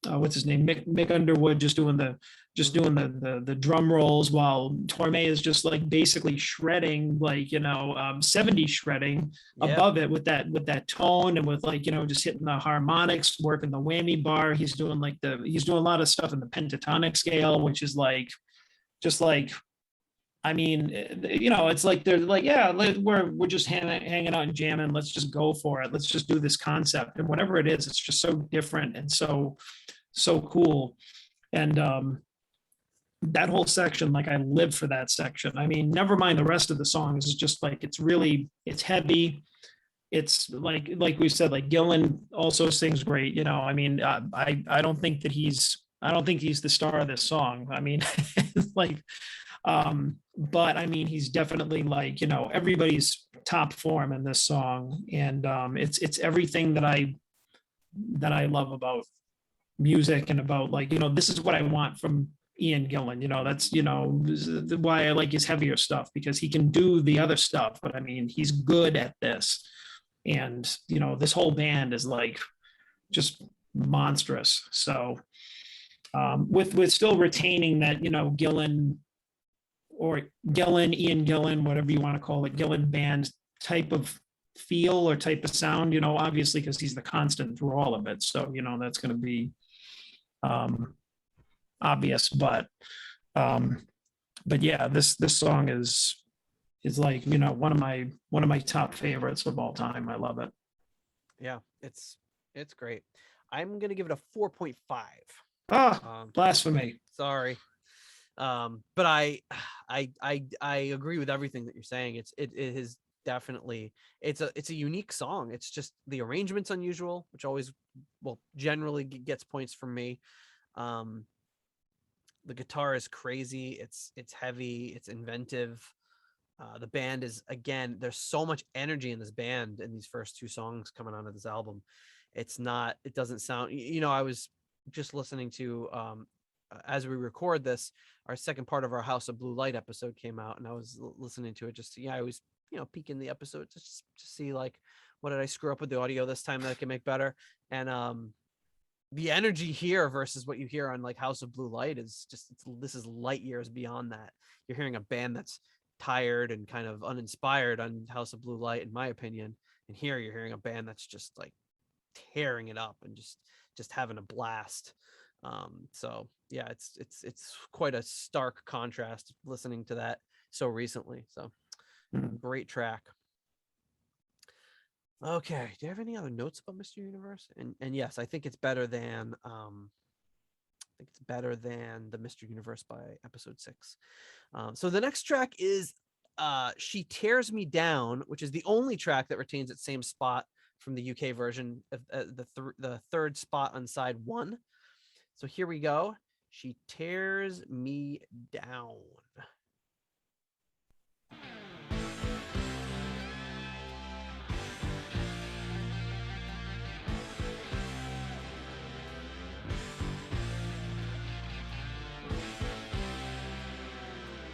what's his name, Mick Underwood just doing the drum rolls, while Torme is just like basically shredding, like, you know, 70s shredding above it with that tone, and with like, you know, just hitting the harmonics, working the whammy bar. He's doing a lot of stuff in the pentatonic scale, which is like just like, I mean, you know, it's like they're like, yeah, we're just hanging out and jamming. Let's just go for it. Let's just do this concept, and whatever it is, it's just so different and so cool. And that whole section, like I live for that section. I mean, never mind the rest of the songs. It's just like it's heavy. It's like we said, like Gillan also sings great. You know, I mean, I don't think he's the star of this song. I mean, like. But I mean, he's definitely like, you know, everybody's top form in this song. And it's everything that I love about music, and about, like, you know, this is what I want from Ian Gillan. You know, that's, you know, why I like his heavier stuff, because he can do the other stuff, but I mean, he's good at this. And, you know, this whole band is like just monstrous. So with still retaining that, you know, Ian Gillan, whatever you want to call it, Gillan band type of feel or type of sound, you know, obviously, because he's the constant through all of it. So, you know, that's going to be obvious, but yeah, this song is like, you know, one of my top favorites of all time. I love it. Yeah, it's great. I'm going to give it a 4.5. Blasphemy. Sorry. But I agree with everything that you're saying. It is definitely, it's a unique song. It's just the arrangement's unusual, which always, well, generally gets points from me. Um, the guitar is crazy. It's heavy. It's inventive. The band is, again, there's so much energy in this band in these first two songs coming onto this album. It doesn't sound, I was just listening to, as we record this, our second part of our House of Blue Light episode came out, and I was listening to it just, I was, peeking the episode just to see like, what did I screw up with the audio this time that I can make better? And the energy here versus what you hear on like House of Blue Light is just, this is light years beyond that. You're hearing a band that's tired and kind of uninspired on House of Blue Light, in my opinion. And here you're hearing a band that's just like tearing it up and just having a blast. So yeah, it's quite a stark contrast listening to that so recently. So great track. Okay, do you have any other notes about Mr. Universe? And yes, I think it's better than the Mr. Universe by episode 6. So the next track is She Tears Me Down, which is the only track that retains its same spot from the UK version of the third spot on side 1. So here we go. She Tears Me Down.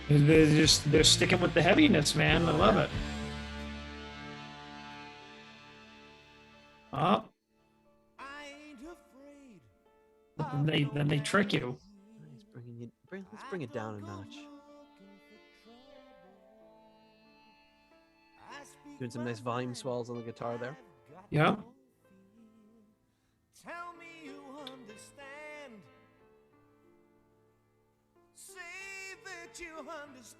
They're sticking with the heaviness, man. I love it. Oh. Then they trick you. Let's bring it down a notch. Doing some nice volume swells on the guitar there. Yeah. Tell me you understand. Say that you understand.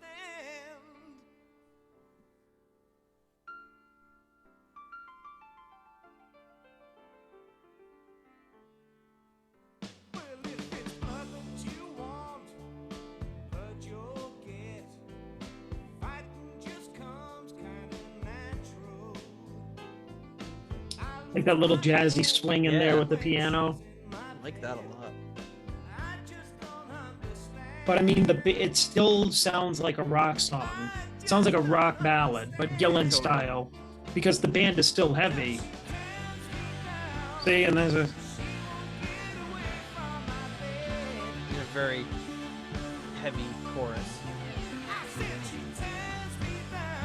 Well, if it's blood that you want, blood you'll get. Fighting just comes kind of natural. Like that little jazzy swing in there with the piano. I like that a lot. But I mean, it still sounds like a rock song. It sounds like a rock ballad, but Gillan style, because the band is still heavy. See, and there's a very heavy chorus.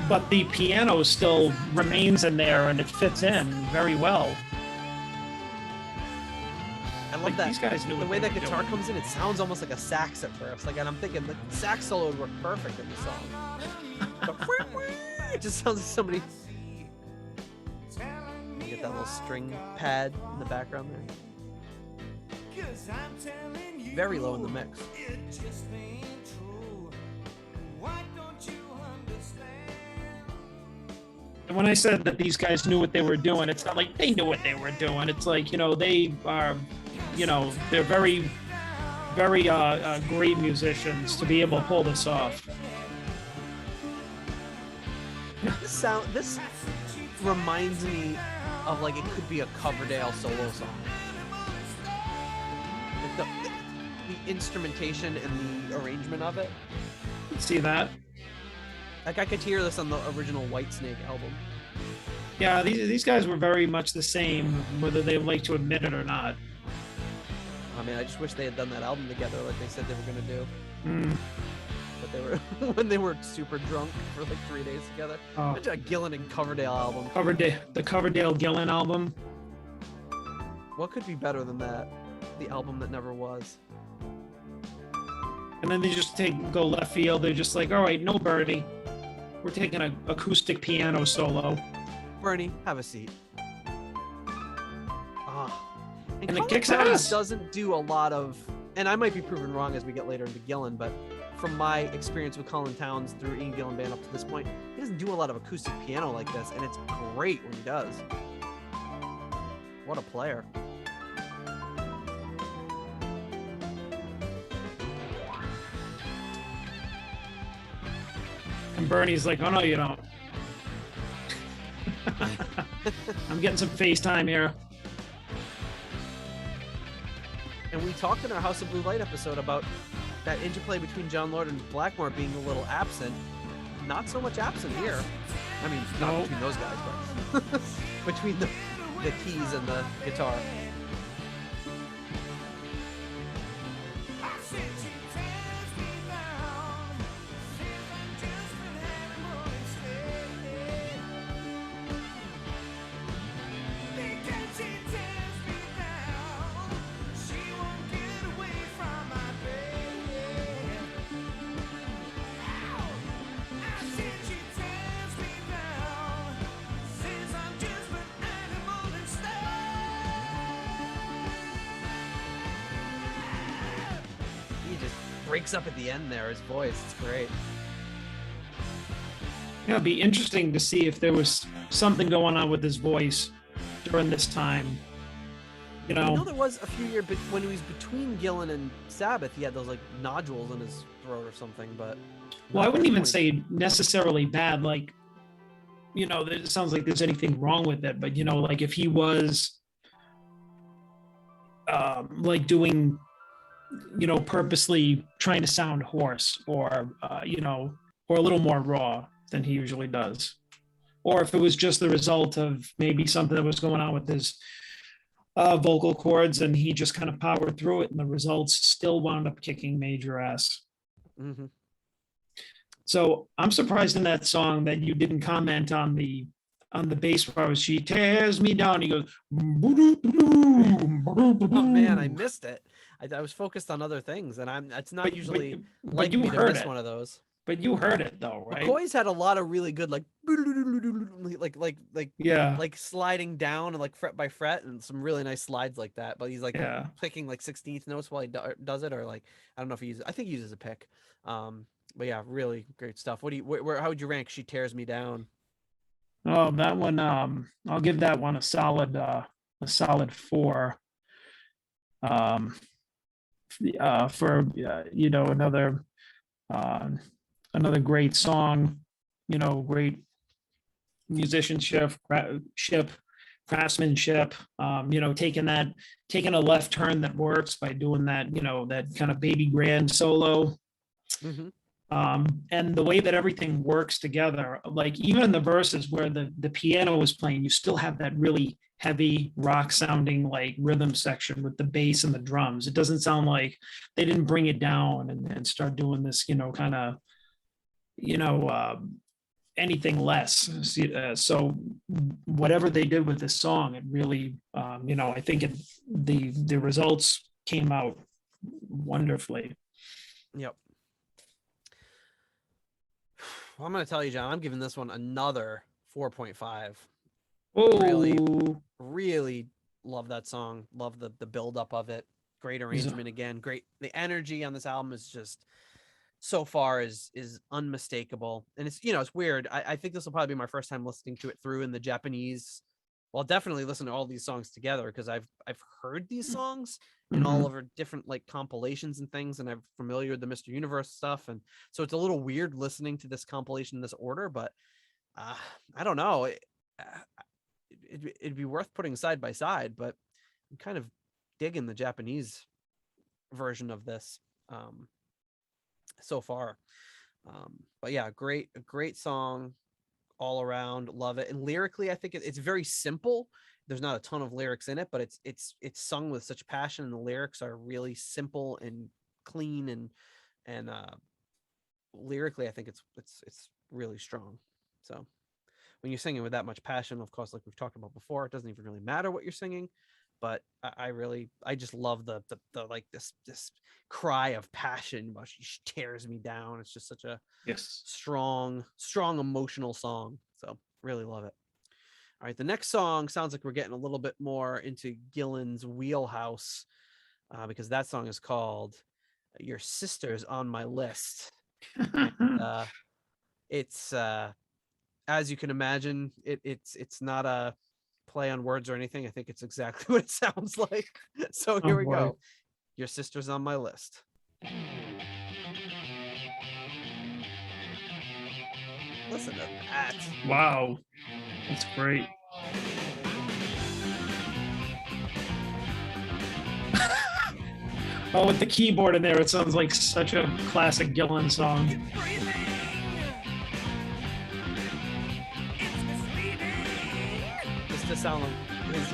But the piano still remains in there, and it fits in very well. I love that. These guys knew the way that guitar comes in, it sounds almost like a sax at first. Like, and I'm thinking the sax solo would work perfect in the song. But it just sounds like somebody. You get that little string pad in the background there. Very low in the mix. And when I said that these guys knew what they were doing, it's not like they knew what they were doing. It's like, they are, they're very, very great musicians to be able to pull this off. This reminds me of like it could be a Coverdale solo song. Like the instrumentation and the arrangement of it. See that? Like I could hear this on the original Whitesnake album. Yeah, these guys were very much the same, whether they like to admit it or not. I mean, I just wish they had done that album together like they said they were gonna do. Mm. But they were when they were super drunk for like 3 days together. Oh. Imagine a Gillan and Coverdale album. The Coverdale Gillan album. What could be better than that? The album that never was. And then they just go left field. They're just like, all right, no Bernie. We're taking an acoustic piano solo. Bernie, have a seat. And it kicks ass. Doesn't do a lot of, and I might be proven wrong as we get later into Gillan, but from my experience with Colin Towns through Ian Gillan Band up to this point, he doesn't do a lot of acoustic piano like this, and it's great when he does. What a player. And Bernie's like, oh no, you don't. I'm getting some FaceTime here. And we talked in our House of Blue Light episode about that interplay between John Lord and Blackmore being a little absent. Not so much absent here. I mean, not between those guys, but between the keys and the guitar. Breaks up at the end there, his voice. It's great. Yeah, it'd be interesting to see if there was something going on with his voice during this time. You know, I know there was a few years when he was between Gillan and Sabbath, he had those like nodules in his throat or something, but well, I wouldn't even say necessarily bad, like, you know, it sounds like there's anything wrong with it, but you know, like if he was like doing, you know, purposely trying to sound hoarse or, you know, or a little more raw than he usually does. Or if it was just the result of maybe something that was going on with his vocal cords and he just kind of powered through it and the results still wound up kicking major ass. Mm-hmm. So I'm surprised in that song that you didn't comment on the bass part. She tears me down. He goes, oh man, I missed it. I was focused on other things, and it's not usually like me to miss one of those. But you heard it though, right? McCoy's had a lot of really good like yeah, like sliding down and like fret by fret and some really nice slides like that. But he's like picking like 16th notes while he does it, or like I don't know if he uses. I think he uses a pick. But yeah, really great stuff. What do you? How would you rank "She Tears Me Down"? Oh, that one. I'll give that one a solid 4. For you know, another great song, you know, great musicianship, craftsmanship, you know, taking a left turn that works by doing that, you know, that kind of baby grand solo. Mm-hmm. And the way that everything works together, like even in the verses where the piano is playing, you still have that really heavy rock sounding like rhythm section with the bass and the drums. It doesn't sound like they didn't bring it down and start doing this, you know, kind of, you know, anything less. So whatever they did with this song, it really, you know, I think the results came out wonderfully. Yep. Well, I'm going to tell you, John, I'm giving this one another 4.5. Oh, really love that song. Love the build up of it. Great arrangement again. Great. The energy on this album is just so far is unmistakable. And it's, you know, it's weird. I think this will probably be my first time listening to it through in the Japanese. Well, I'll definitely listen to all these songs together because I've heard these songs in all of our different like compilations and things, and I'm familiar with the Mr. Universe stuff, and so it's a little weird listening to this compilation in this order, but I don't know. It'd be worth putting side by side, but I'm kind of digging the Japanese version of this so far. But yeah, a great song all around. Love it. And lyrically, I think it's very simple. There's not a ton of lyrics in it, but it's sung with such passion, and the lyrics are really simple and clean, and lyrically, I think it's really strong. So when you're singing with that much passion, of course, like we've talked about before, it doesn't even really matter what you're singing. But I just love the like this cry of passion. She tears me down. It's just such a strong emotional song. So really love it. All right, the next song sounds like we're getting a little bit more into Gillan's wheelhouse, because that song is called "Your Sister's on My List." And, it's as you can imagine, it's not a play on words or anything. I think it's exactly what it sounds like. So here we go. Your Sister's on My List. Listen to that. Wow. It's great. Oh, with the keyboard in there, it sounds like such a classic Gillan song. Just to sound like his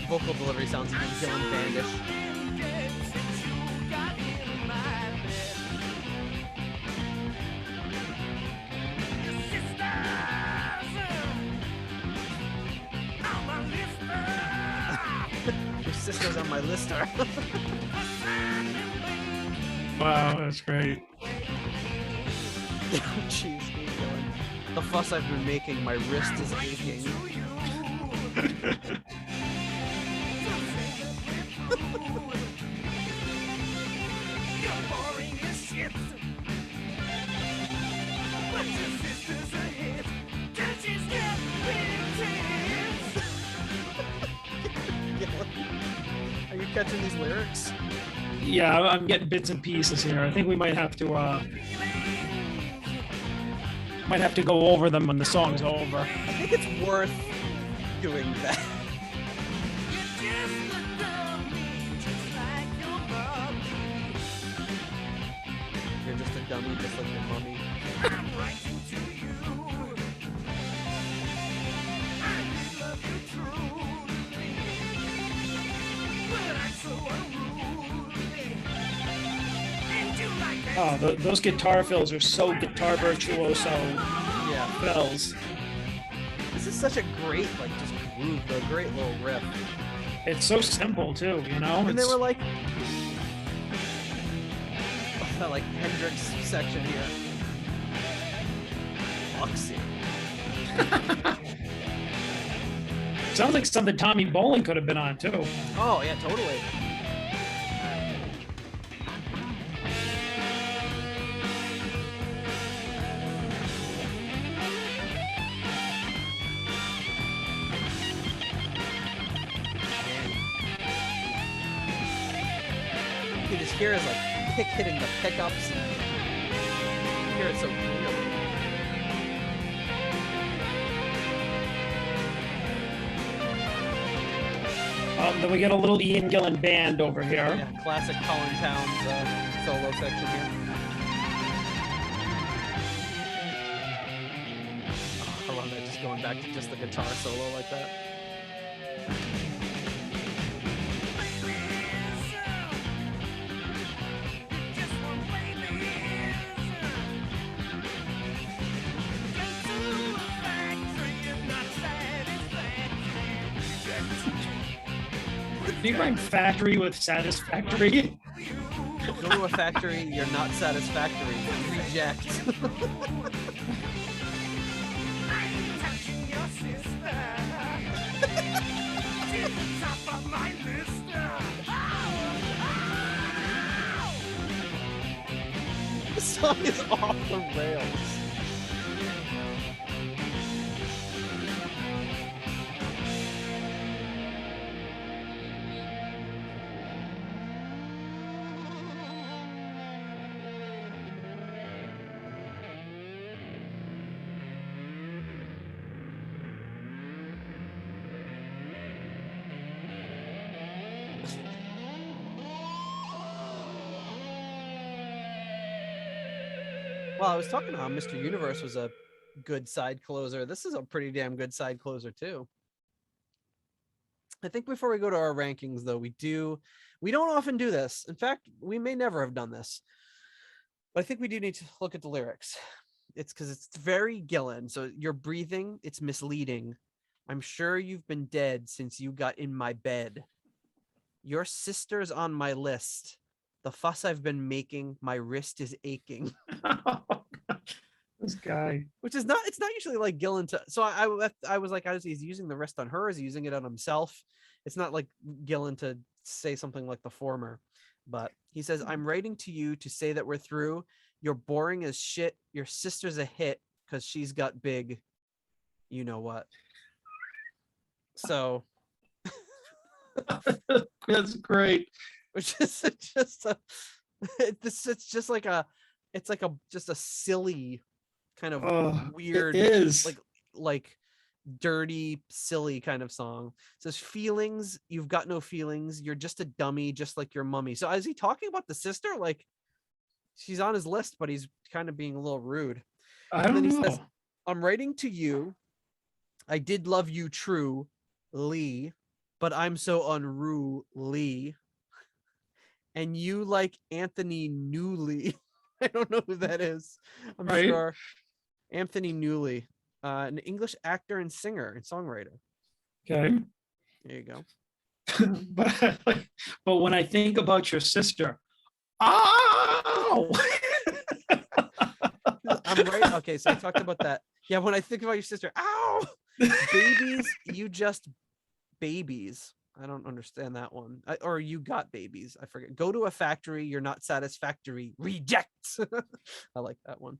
vocal delivery sounds even Gillan bandish. Your sister's on my lister. Wow, that's great. Jeez, Gillan. The fuss I've been making, my wrist is aching. Are you catching these lyrics? Yeah, I'm getting bits and pieces here. I think we might have to go over them when the song's over. I think it's worth doing that. You're just a dummy, just like your mommy. Oh, those guitar fills are so guitar virtuoso Yeah. fills. This is such a great, like, just groove, a great little riff. It's so simple too, you know? And they It's- were like, that like Hendrix section here. Foxy. sounds like something Tommy Bolin could have been on too. Oh yeah, totally. You can just hear his like pick hitting the pickups. And you hear it so clearly. Then we get a little Ian Gillan band over here. Yeah, classic Colin Towns solo section here. Oh, I love that, just going back to just the guitar solo like that. Do you rhyme factory with satisfactory? Go to a factory, you're not satisfactory. Reject. The song is off the rails. Well, I was talking about how Mr. Universe was a good side closer. This is a pretty damn good side closer too. I think before we go to our rankings though, we don't often do this. In fact, we may never have done this. But I think we do need to look at the lyrics. It's because it's very Gillan. So your breathing, it's misleading. I'm sure you've been dead since you got in my bed. Your sister's on my list. The fuss I've been making, my wrist is aching. This guy. Which is not, it's not usually like Gillan to, so I was like, is he using the wrist on her? Is he using it on himself? It's not like Gillan to say something like the former, but he says, I'm writing to you to say that we're through. You're boring as shit. Your sister's a hit because she's got big, you know what. So. That's great. Which is just it's just like a, just a silly kind of weird, it is like dirty, silly kind of song. It says, feelings, you've got no feelings. You're just a dummy, just like your mummy. So is he talking about the sister? Like she's on his list, but he's kind of being a little rude. I And then don't he know. says, I'm writing to you. I did love you true, Lee, but I'm so unruly. And you like Anthony Newley. I don't know who that is. I'm Right. sure. Anthony Newley, an English actor and singer and songwriter. Okay. There you go. but when I think about your sister, ow! I'm right. Okay, so I talked about that. Yeah, when I think about your sister, ow! Babies, you just babies. I don't understand that one. Or you got babies. I forget. Go to a factory. You're not satisfactory. Rejects. I like that one.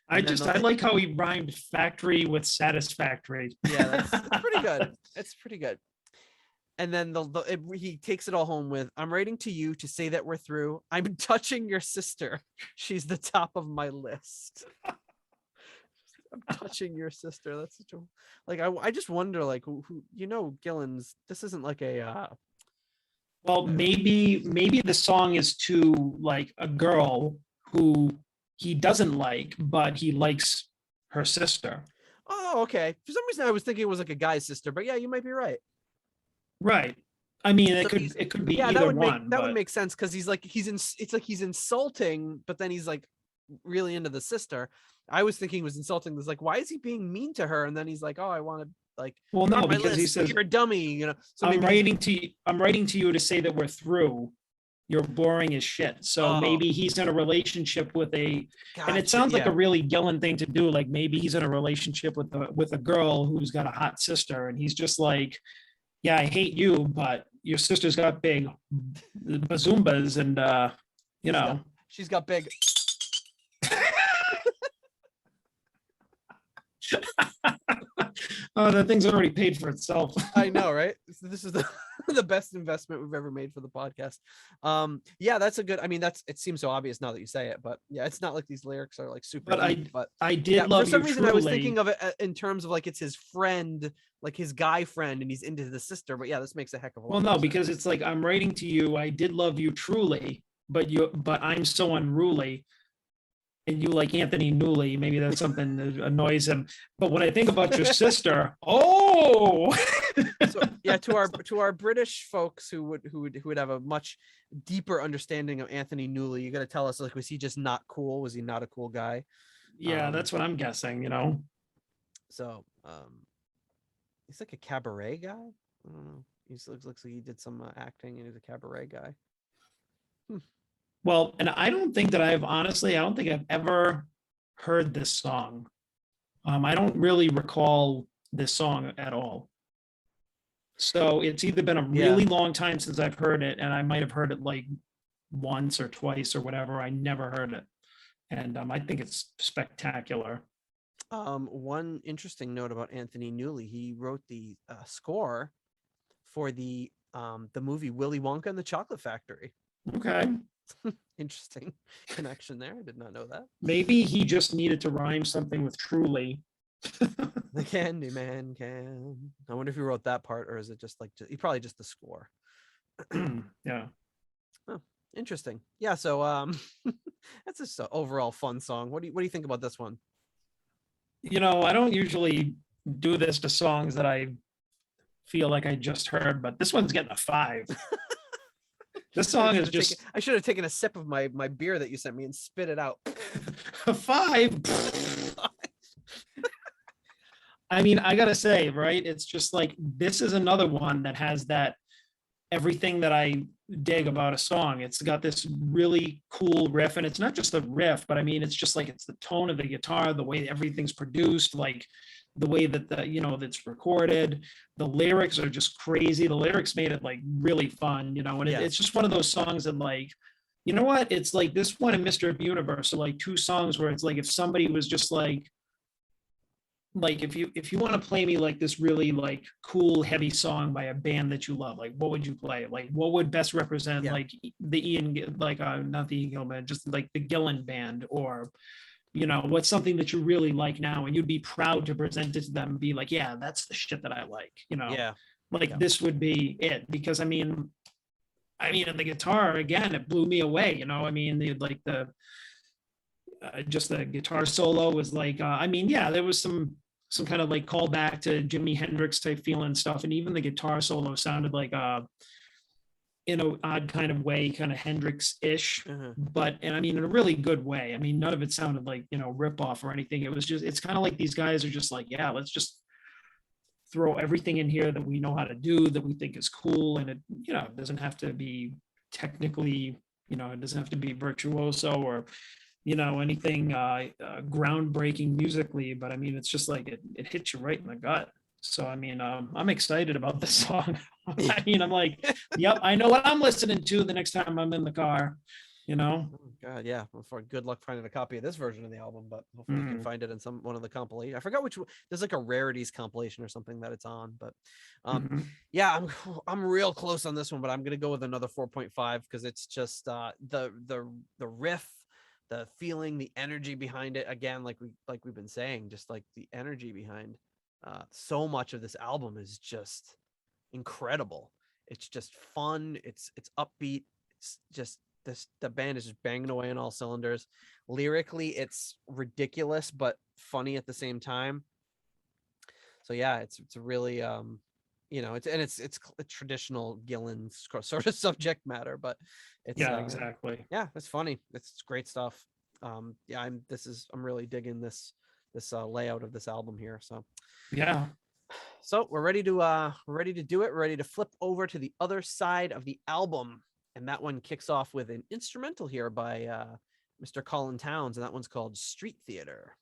I like how he rhymed factory with satisfactory. Yeah, that's pretty good. It's pretty good. And then he takes it all home with, I'm writing to you to say that we're through. I'm touching your sister. She's the top of my list. I'm touching your sister. That's such a, like, I just wonder, like, who Gillan's, this isn't like a Well, maybe the song is to like a girl who he doesn't like, but he likes her sister. oh, okay. For some reason I was thinking it was like a guy's sister, but yeah, you might be right. Right. I mean, So it could be yeah, either that would one. would make sense, because he's like it's like he's insulting, but then he's like really into the sister. I was thinking he was insulting. This, like, why is he being mean to her? And then he's like, oh, I want to, like, Well, you're no, on my because he list, says, you're a dummy, you know. So I'm maybe writing to you to say that we're through. You're boring as shit. So Oh. maybe he's in a relationship with and it Gotcha, sounds like yeah. a really Gillan thing to do. Like maybe he's in a relationship with a girl who's got a hot sister, and he's just like, yeah, I hate you, but your sister's got big bazoombas, and you know. She's got big. Oh, that thing's already paid for itself. I know, right? This is the best investment we've ever made for the podcast. Yeah, that's a good, I mean, it seems so obvious now that you say it, but yeah, it's not like these lyrics are like super But deep, but I did love for some you reason I was truly. thinking of it in terms of like it's his friend, like his guy friend, and he's into the sister. But yeah, this makes a heck of a lot. Well, no, more because sense. it's like, I'm writing to you, I did love you truly, but I'm so unruly. And you like Anthony Newley, maybe that's something that annoys him. But when I think about your sister, oh, So yeah, to our British folks who would have a much deeper understanding of Anthony Newley, you got to tell us, like, was he just not cool? Was he not a cool guy? yeah, that's what I'm guessing, you know. So he's like a cabaret guy. I don't know. He looks like he did some acting, and he's a cabaret guy. Well, and I don't think I've ever heard this song. I don't really recall this song at all. So it's either been a really long time since I've heard it, and I might have heard it like once or twice or whatever. I never heard it. And I think it's spectacular. One interesting note about Anthony Newley, he wrote the score for the movie Willy Wonka and the Chocolate Factory. Okay. Interesting connection there. I did not know that. Maybe he just needed to rhyme something with truly. The Candy Man can. I wonder if he wrote that part, or is it just like he probably just the score. Yeah. Oh, interesting. Yeah. So that's just an overall fun song. What do you think about this one? You know, I don't usually do this to songs that I feel like I just heard, but this one's getting a 5. This song is just. I should have taken a sip of my beer that you sent me and spit it out. A 5. I mean, I gotta say, right? It's just like, this is another one that has that everything that I dig about a song. It's got this really cool riff, and it's not just the riff, but I mean, it's just like, it's the tone of the guitar, the way everything's produced, like the way that that's recorded. The lyrics are just crazy. The lyrics made it like really fun, and it's just one of those songs that, like, you know what? It's like this one and Mr. Universe are like two songs where it's like, if somebody was just like if you want to play me like this really like cool heavy song by a band that you love, like what would you play? Like what would best represent like the Ian, like not the Ian Gillan, just like the Gillan band, or what's something that you really like now, and you'd be proud to present it to them and be like, yeah, that's the shit that I like, Yeah. like Yeah. this would be it. Because I mean, in the guitar, again, it blew me away, I mean, the just the guitar solo was like, yeah, there was some kind of like callback to Jimi Hendrix type feeling stuff, and even the guitar solo sounded like in an odd kind of way, kind of Hendrix-ish, but and I mean in a really good way. I mean, none of it sounded like rip off or anything. It was just, it's kind of like these guys are just like, yeah, let's just throw everything in here that we know how to do, that we think is cool, and it doesn't have to be technically, it doesn't have to be virtuoso or anything groundbreaking musically, but I mean, it's just like it hits you right in the gut. So I mean, I'm excited about this song. I mean, I'm like, yep, I know what I'm listening to the next time I'm in the car. Oh, God, yeah. Well, for good luck finding a copy of this version of the album, but hopefully you can find it in one of the compilation. I forgot which. There's like a rarities compilation or something that it's on, but yeah, I'm real close on this one, but I'm gonna go with another 4.5 because it's just the riff, the feeling, the energy behind it. Again, like we've been saying, just like the energy behind so much of this album is just incredible. It's just fun. It's upbeat. It's just the band is just banging away on all cylinders. Lyrically, it's ridiculous but funny at the same time. So yeah, it's a really it's a traditional Gillan sort of subject matter, but it's exactly. Yeah, it's funny. It's great stuff. Yeah, I'm really digging this layout of this album here. So we're ready to do it. We're ready to flip over to the other side of the album, and that one kicks off with an instrumental here by Mr. Colin Towns, and that one's called Street Theater.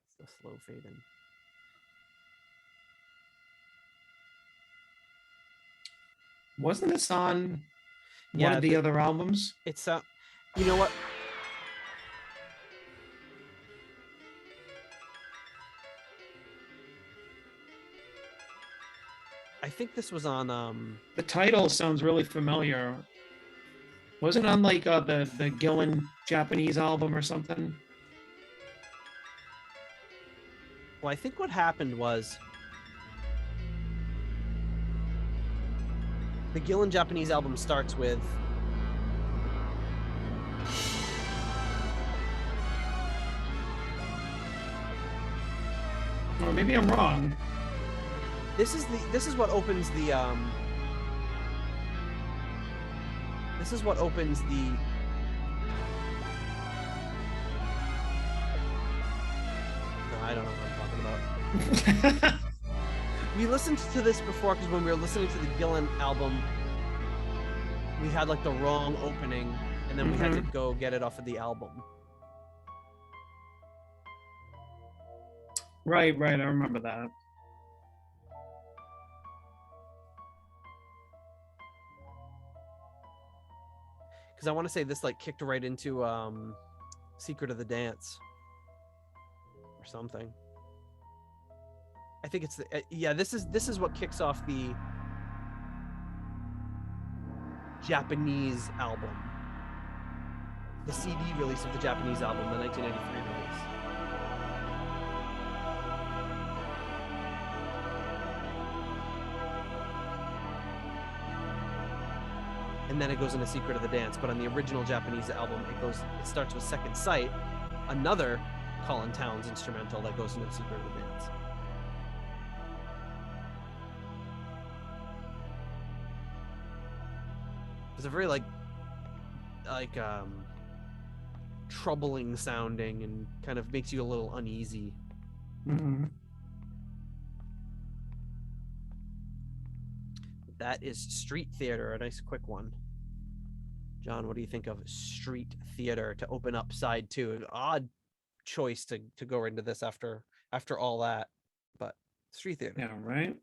It's the slow fade in. Wasn't this on one of the other albums? It's you know what? I think this was on the title sounds really familiar. Wasn't it on like the Gillan Japanese album or something? Well, I think what happened was the Gillan Japanese album starts with Or maybe I'm wrong. This is what opens the No, I don't know what I'm talking about. We listened to this before because when we were listening to the Gillan album, we had like the wrong opening, and then we had to go get it off of the album. Right, I remember that. Because I want to say this like kicked right into Secret of the Dance or something. I think it's this is what kicks off the Japanese album, the CD release of the Japanese album, the 1993 release. And then it goes into Secret of the Dance. But on the original Japanese album, it starts with Second Sight, another Colin Towns instrumental that goes into Secret of the Dance. It's a very like troubling sounding and kind of makes you a little uneasy. That is Street Theater, a nice quick one. John, what do you think of Street Theater to open up side 2? An odd choice to go into this after all that, but Street Theater. Yeah, right.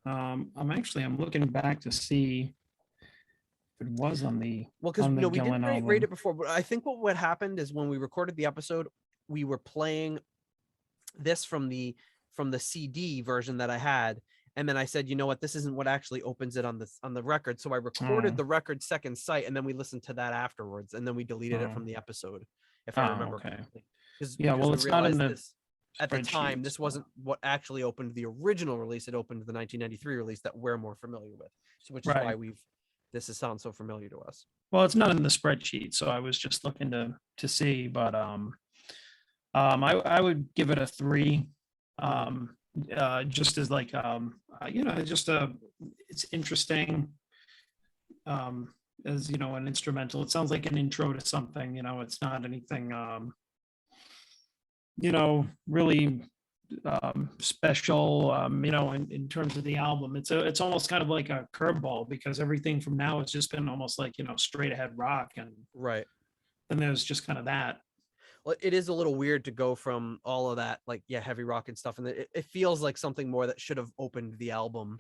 I'm looking back to see if it was on the because we didn't album. rate it before, but I think what happened is when we recorded the episode, we were playing this from the from the CD version that I had. And then I said, you know what, this isn't what actually opens it on the record. So I recorded the record second sight, and then we listened to that afterwards, and then we deleted it from the episode, if I remember Okay. correctly. Because well, we it's not in realized the this at the time. This spreadsheets, wasn't what actually opened the original release. It opened the 1993 release that we're more familiar with, so which is why this sounds so familiar to us. Well, it's not in the spreadsheet, so I was just looking to see, but I would give it a 3. Just as like just it's interesting as an instrumental. It sounds like an intro to something. It's not anything really special. In terms of the album, it's almost kind of like a curveball, because everything from now has just been almost like straight ahead rock, and Right. then there's just kind of that. Well, it is a little weird to go from all of that, like, heavy rock and stuff, and it feels like something more that should have opened the album,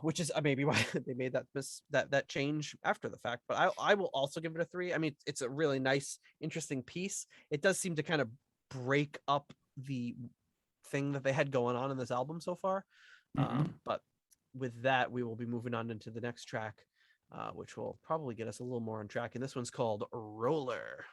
which is maybe why they made that change after the fact. But I will also give it a 3. I mean, it's a really nice, interesting piece. It does seem to kind of break up the thing that they had going on in this album so far. But with that, we will be moving on into the next track, which will probably get us a little more on track. And this one's called Roller.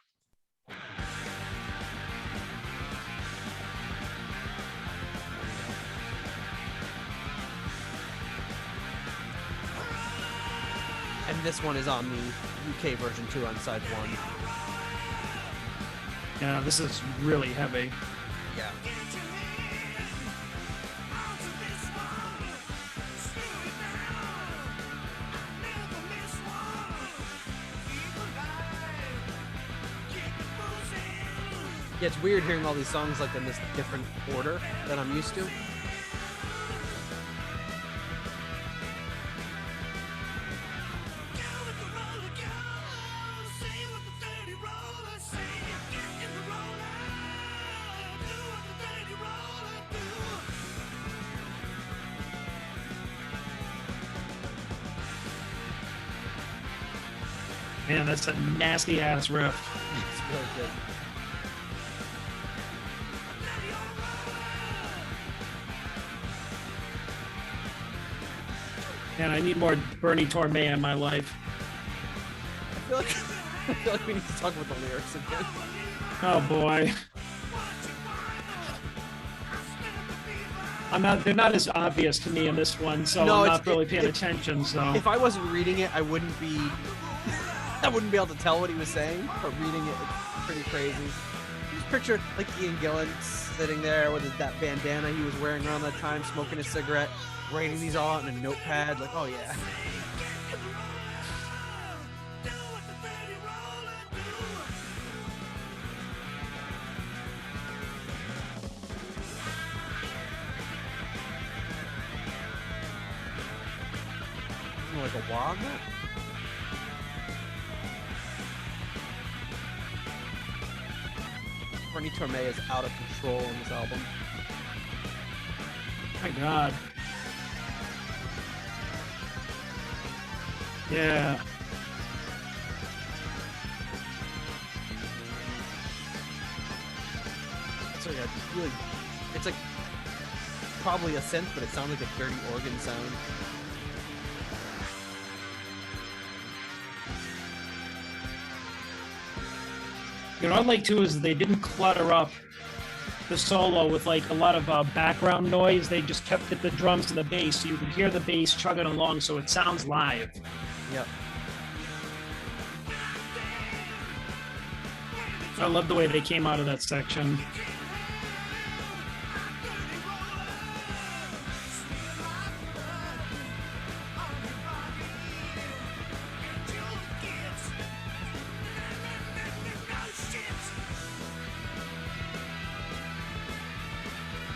And this one is on the UK version too, on side 1. Yeah, this is really heavy. Yeah. Yeah, it's weird hearing all these songs like in this different order that I'm used to. Man, that's a nasty ass riff. It's really good. Man, I need more Bernie Torme in my life. I feel like we need to talk about the lyrics again. Oh boy. They're not as obvious to me in this one, so I'm not really paying attention. So if I wasn't reading it, I wouldn't be able to tell what he was saying, but reading it, it's pretty crazy. Just picture like Ian Gillan sitting there with that bandana he was wearing around that time, smoking a cigarette, writing these all out in a notepad, like, oh yeah. Like a wah on that? Bernie Torme is out of control on this album. my God. Yeah. So yeah, it's really, it's like probably a synth, but it sounds like a dirty organ sound. You know what I like too is they didn't clutter up the solo with like a lot of background noise. They just kept it the drums and the bass, so you can hear the bass chugging along, so it sounds live. Yep. I love the way they came out of that section.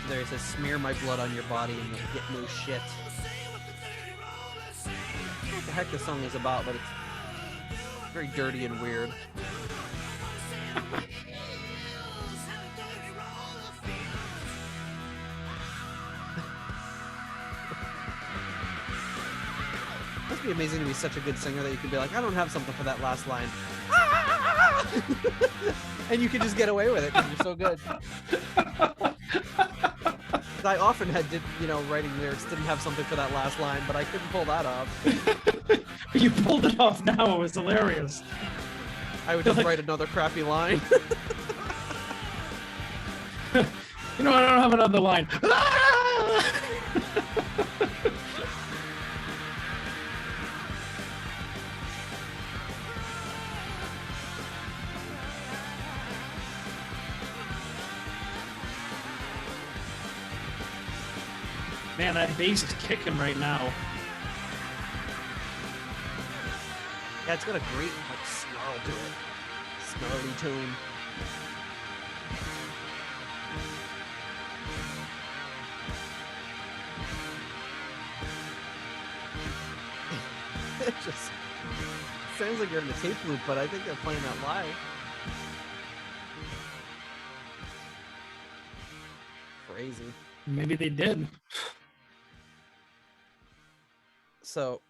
There it says, smear my blood on your body and you'll get no shit. I don't know what the heck this song is about, but it's very dirty and weird. Must be amazing to be such a good singer that you can be like, I don't have something for that last line. And you can just get away with it because you're so good. I often writing lyrics didn't have something for that last line, but I couldn't pull that off. You pulled it off now. It was hilarious. I would just write another crappy line. I don't have another line. Man, that bass is kicking right now. Yeah, it's got a great snarl to it. Snarly tune. It just sounds like you're in a tape loop, but I think they're playing that live. Crazy. Maybe they did. So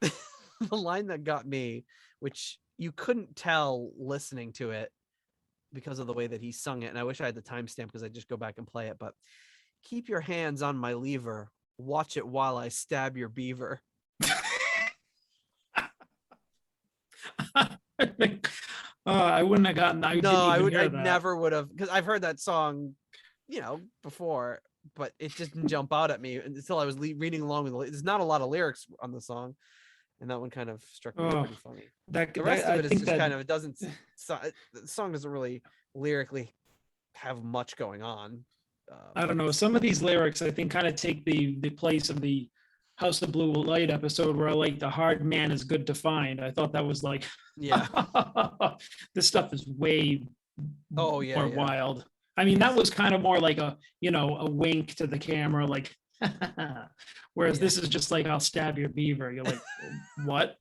the line that got me, which you couldn't tell listening to it because of the way that he sung it, and I wish I had the timestamp because I'd just go back and play it, but keep your hands on my lever, watch it while I stab your beaver. I wouldn't have gotten. I never would have, because I've heard that song, before, but it just didn't jump out at me until I was reading along with it. There's not a lot of lyrics on the song, and that one kind of struck me pretty funny. The rest of it is just kind of, it doesn't. The song doesn't really lyrically have much going on. I don't know. Some of these lyrics, I think, kind of take the place of the House of Blue Light episode where I like the hard man is good to find. I thought that was like, yeah, this stuff is way more yeah. wild. I mean, that was kind of more like a wink to the camera, like, whereas this is just like, I'll stab your beaver. You're like, what?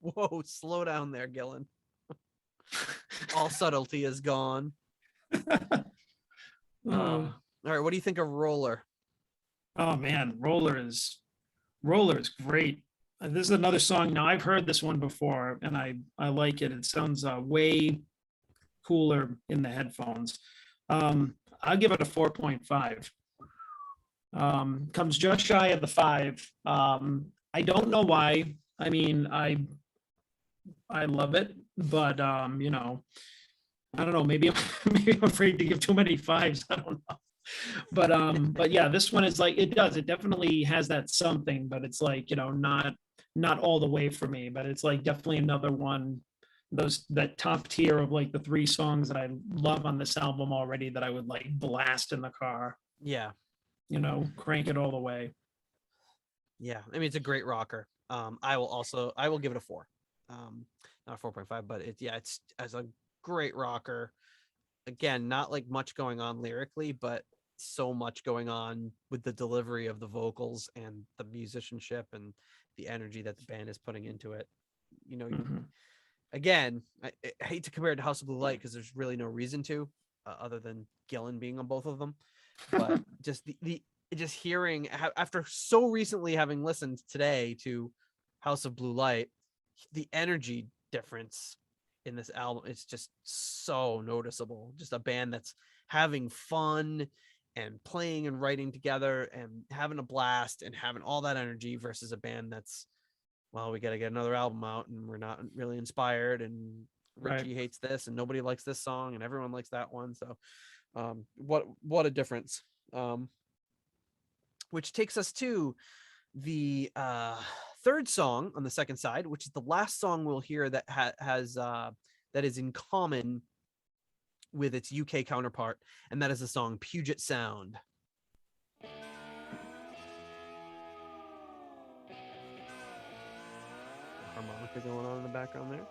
Whoa, slow down there, Gillan. All subtlety is gone. All right, what do you think of Roller? Oh man, Roller is great. This is another song. Now I've heard this one before, and I like it. It sounds way cooler in the headphones. I'll give it a 4.5. Comes just shy of the 5. I don't know why. I mean, I love it, but I don't know. Maybe I'm afraid to give too many 5s. I don't know. But yeah, this one is like, it definitely has that something, but it's like, not all the way for me, but it's like definitely another one, that top tier of like the 3 songs that I love on this album already that I would like blast in the car. Yeah. Crank it all the way. Yeah. I mean, it's a great rocker. I will give it a 4. Not 4.5, but it's as a great rocker. Again, not like much going on lyrically, but so much going on with the delivery of the vocals and the musicianship and the energy that the band is putting into it. Again, I hate to compare it to House of Blue Light because there's really no reason to, other than Gillan being on both of them. But just just hearing after so recently having listened today to House of Blue Light, the energy difference in this album, it's just so noticeable. Just a band that's having fun and playing and writing together and having a blast and having all that energy versus a band that's, well, we got to get another album out and we're not really inspired and Ritchie hates this and nobody likes this song and everyone likes that one. So what a difference. Which takes us to the third song on the second side, which is the last song we'll hear that has that is in common with its UK counterpart, and that is the song Puget Sound. Harmonica going on in the background there.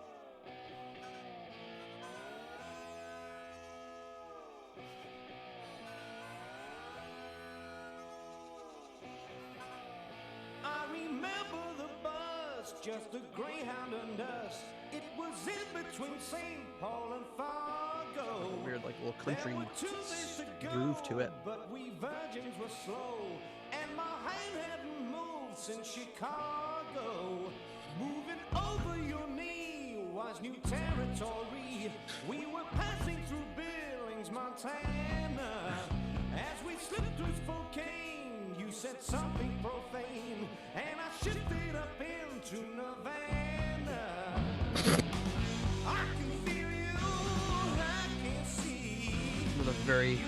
Just a Greyhound and us. It was in between St. Paul and Fargo. Weird, like a little country groove to it. But we virgins were slow, and my hand hadn't moved since Chicago. Moving over your knee was new territory. We were passing through Billings Billings, Montana. As we slipped through Spokane, you said something profane, and I shifted up into Nevada. I can feel you, I can see. With a very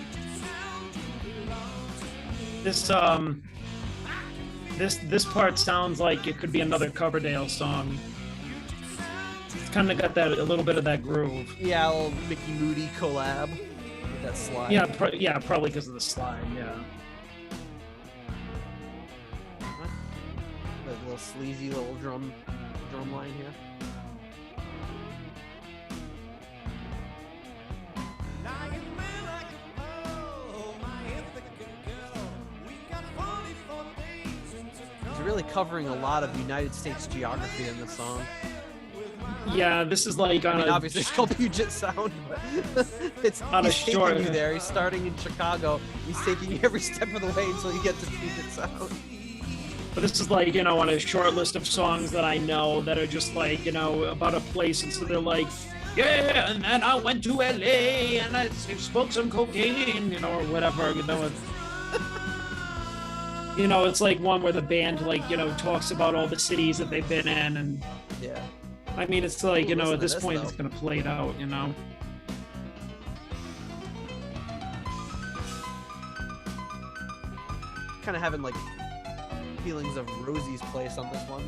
This part sounds like it could be another Coverdale song. It's kind of got that a little bit of that groove. a little Mickey Moody collab with that slide. Yeah, probably because of the slide. Yeah. The little sleazy little drum line here. He's really covering a lot of United States geography in this song. Yeah, this is like on Obviously it's called Puget Sound, but it's On a he's taking short- you there. He's starting in Chicago. He's taking you every step of the way until you get to Puget Sound. But this is like, on a short list of songs that I know that are just like, about a place. And so they're like, yeah, and then I went to LA and I smoked some cocaine, or whatever, it's like one where the band like, talks about all the cities that they've been in. And Yeah. I mean, it's like, Ooh, listen at to this this, point, though. it's going to play it out, Kind of having like feelings of Rosie's Place on this one.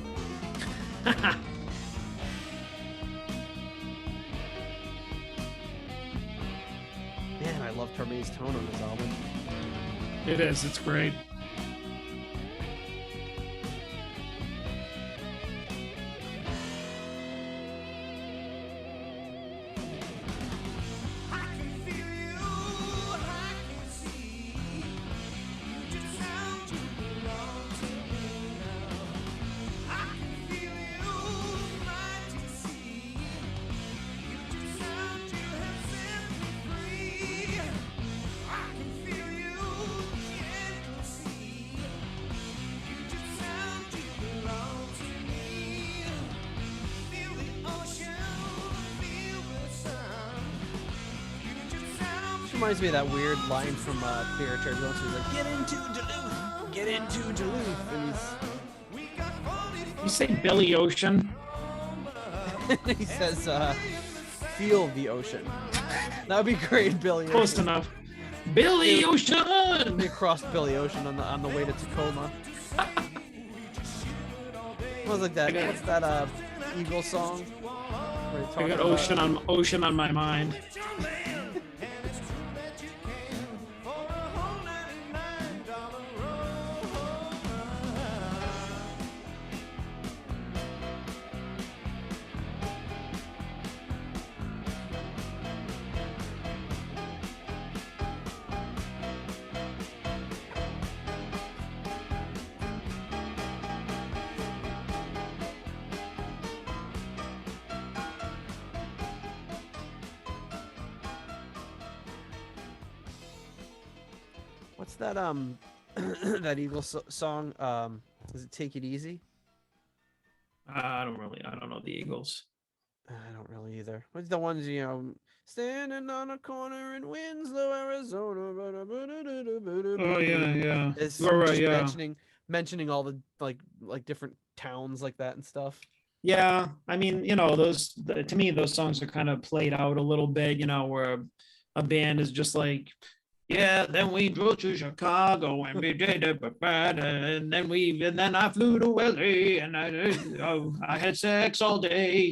Man, I love Torme's tone on this album. It is. It's great. Reminds me of that weird line from Fear of Turbulence. He's like, "Get into Duluth, get into Duluth," and You say Billy Ocean? he says, "Feel the ocean." That would be great, Billy. Close Ocean. enough. Billy Ocean! We crossed Billy Ocean on the way to Tacoma. What was like that? What's that Eagle song? Where they I talk got about- ocean on my mind. What's that that Eagle song? Does it Take It Easy? I don't know the Eagles. I don't really either. What's the ones, standing on a corner in Winslow, Arizona. Oh yeah. It's Right, just yeah. mentioning all the like different towns like that and stuff. Yeah, I mean, to me, those songs are kind of played out a little bit, where a band is just like, yeah, then we drove to Chicago and we did it, and then I flew to LA and I had sex all day,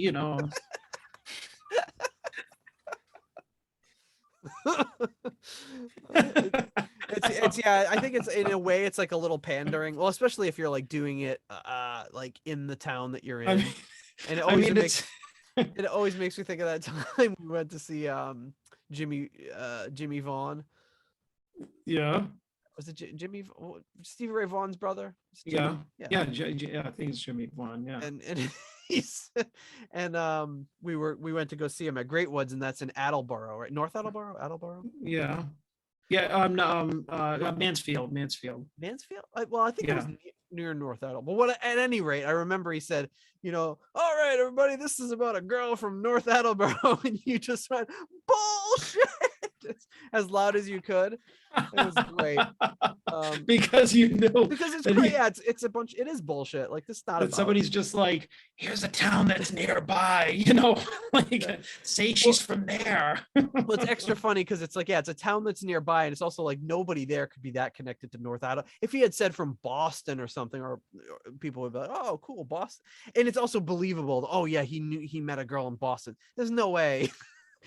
It's yeah, I think it's in a way it's like a little pandering. Well, especially if you're like doing it like in the town that you're in. And it I always mean, makes it always makes me think of that time we went to see Jimmy Vaughn. yeah, Was it Stevie Ray Vaughan's brother? It's yeah, Jimmy? yeah. I think it's Jimmy Vaughn. Yeah, And he's we went to go see him at Great Woods, and that's in Attleboro, right? North Attleboro? yeah. Mansfield. Mansfield? Well, I think it was near North Attleboro. But at any rate, I remember he said, all right, everybody, this is about a girl from North Attleboro, and you just went, bullshit. as loud as you could. It was great. Because you knew Because it's that great. Yeah, it's a bunch. It is bullshit. Like this is not that about. somebody's just like, here's a town that's nearby, like say she's from there. Well, it's extra funny because it's like, yeah, it's a town that's nearby, and it's also like nobody there could be that connected to North Idaho. If he had said from Boston or something, or people would be like, oh, cool, Boston. And it's also believable. Oh yeah, he met a girl in Boston. There's no way.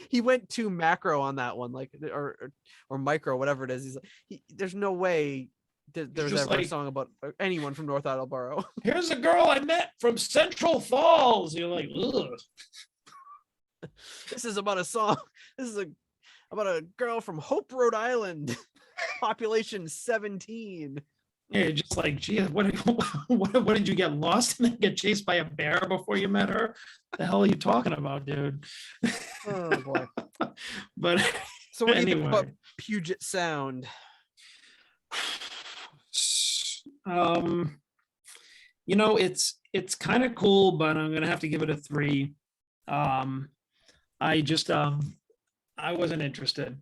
He went too macro on that one, like or micro, whatever it is. He's like, there's no way there's ever a song about anyone from North Attleboro. Here's a girl I met from Central Falls. You're like, ugh. This is about a song. This is about a girl from Hope, Rhode Island, population 17. Yeah, just like, gee, what did you get lost and then get chased by a bear before you met her? The hell are you talking about, dude? Oh boy. But so what do you think anyway. about Puget Sound? It's kind of cool, but I'm gonna have to give it a 3. I wasn't interested.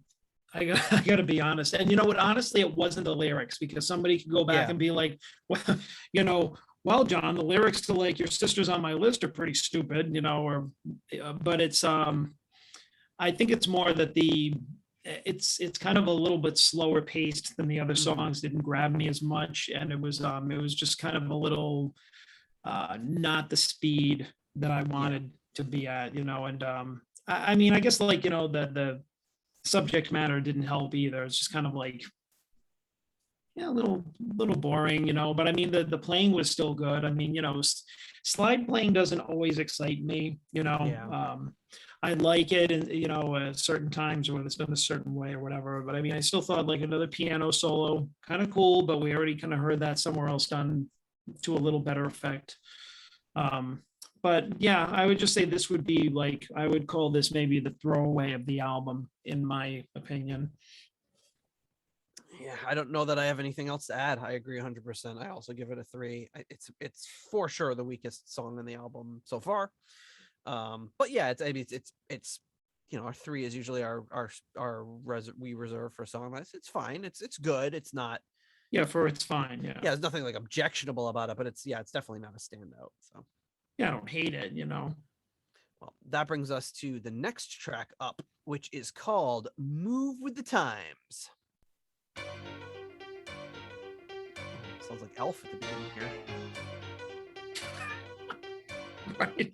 I gotta be honest. And you know what? Honestly, it wasn't the lyrics, because somebody could go back and be like, well, John, the lyrics to like Your Sister's on My List are pretty stupid, but it's I think it's more that it's kind of a little bit slower paced than the other songs. Didn't grab me as much, and it was just kind of a little not the speed that I wanted to be at, and I mean, I guess like the subject matter didn't help either. It's just kind of like, a little boring, but I mean the playing was still good. I mean, slide playing doesn't always excite me, I like it, and certain times when it's done a certain way or whatever, but I mean, I still thought like another piano solo kind of cool, but we already kind of heard that somewhere else done to a little better effect. But yeah, I would just say this would be like, I would call this maybe the throwaway of the album, in my opinion. Yeah, I don't know that I have anything else to add. I agree 100%. I also give it a 3. It's for sure the weakest song in the album so far. But yeah, it's our 3 is usually we reserve for song. It's fine. It's good. It's not. Yeah, it's fine. Yeah. Yeah, there's nothing like objectionable about it, but it's definitely not a standout. So. Yeah, I don't hate it, Well, that brings us to the next track up, which is called Move with the Times. Sounds like Elf at the beginning here. Right.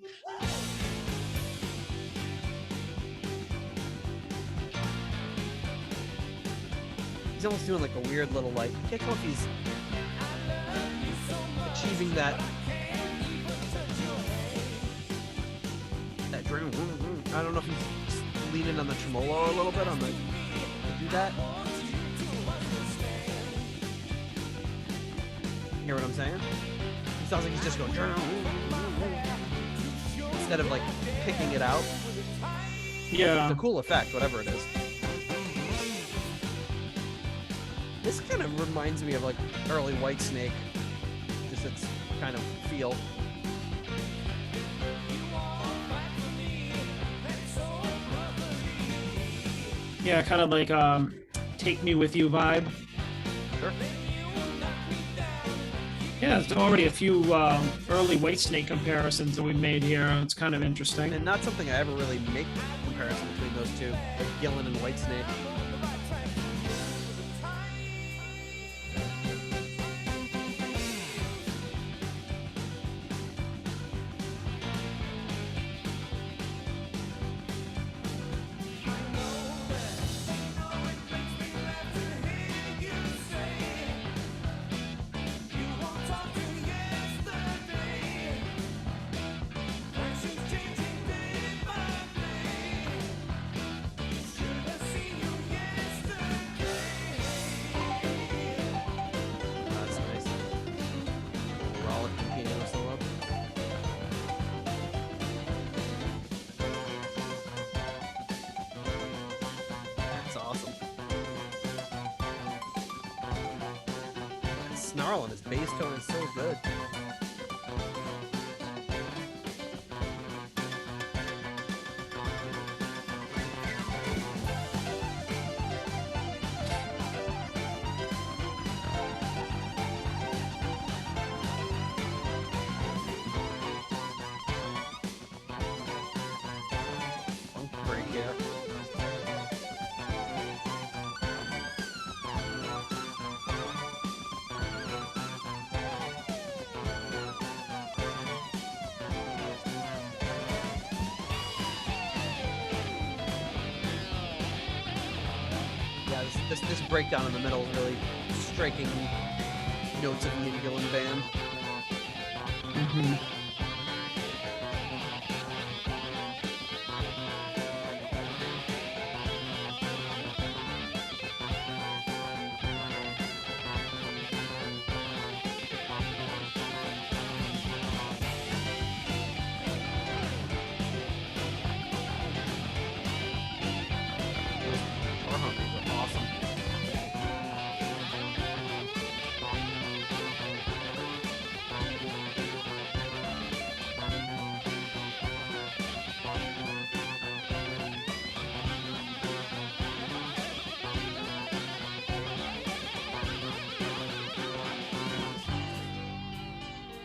He's almost doing like a weird little like, I can't tell if he's achieving that dream. I don't know if he's leaning on the tremolo a little bit on the do that. Hear what I'm saying? It sounds like he's just going instead of like picking it out. Yeah. It's a cool effect, whatever it is. This kind of reminds me of like early Whitesnake, just its kind of feel. Yeah, kind of like Take Me With You vibe. Sure. Yeah, there's already a few early Whitesnake comparisons that we made here. It's kind of interesting. And not something I ever really make comparison between those two, like Gillan and Whitesnake. Snarl on his bass tone is so good. care. Yeah, this breakdown in the middle is really striking notes of the Gillan band. Mm-hmm. Guitar harmonies are awesome.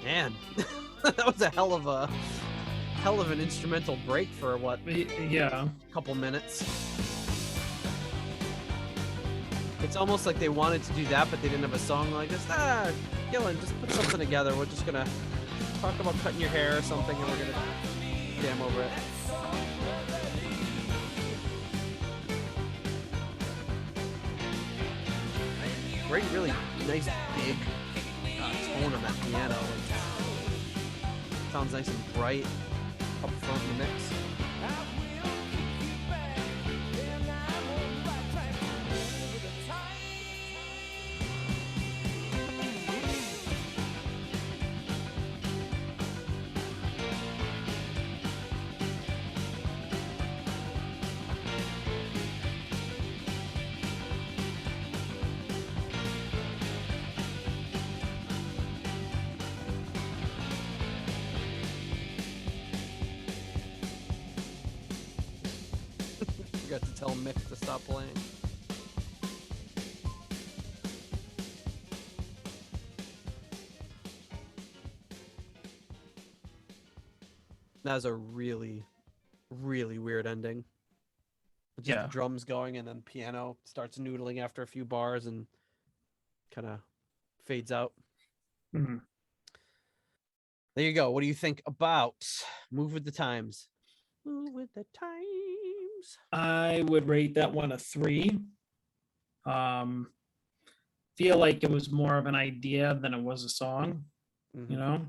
Man, that was a hell of an instrumental break for what, Yeah. couple minutes. It's almost like they wanted to do that, but they didn't have a song like this. Gillan, just put something together. We're just gonna talk about cutting your hair or something, and we're gonna jam over it. Great, really nice big tone on that piano. Sounds nice and bright up front in the mix. Forgot to tell Mick to stop playing. That was a really, really weird ending. Just Yeah. the drums going, and then piano starts noodling after a few bars and kind of fades out. Mhm. There you go. What do you think about Move with the Times? Move with the Times. I would rate that one a 3. Feel like it was more of an idea than it was a song, you know.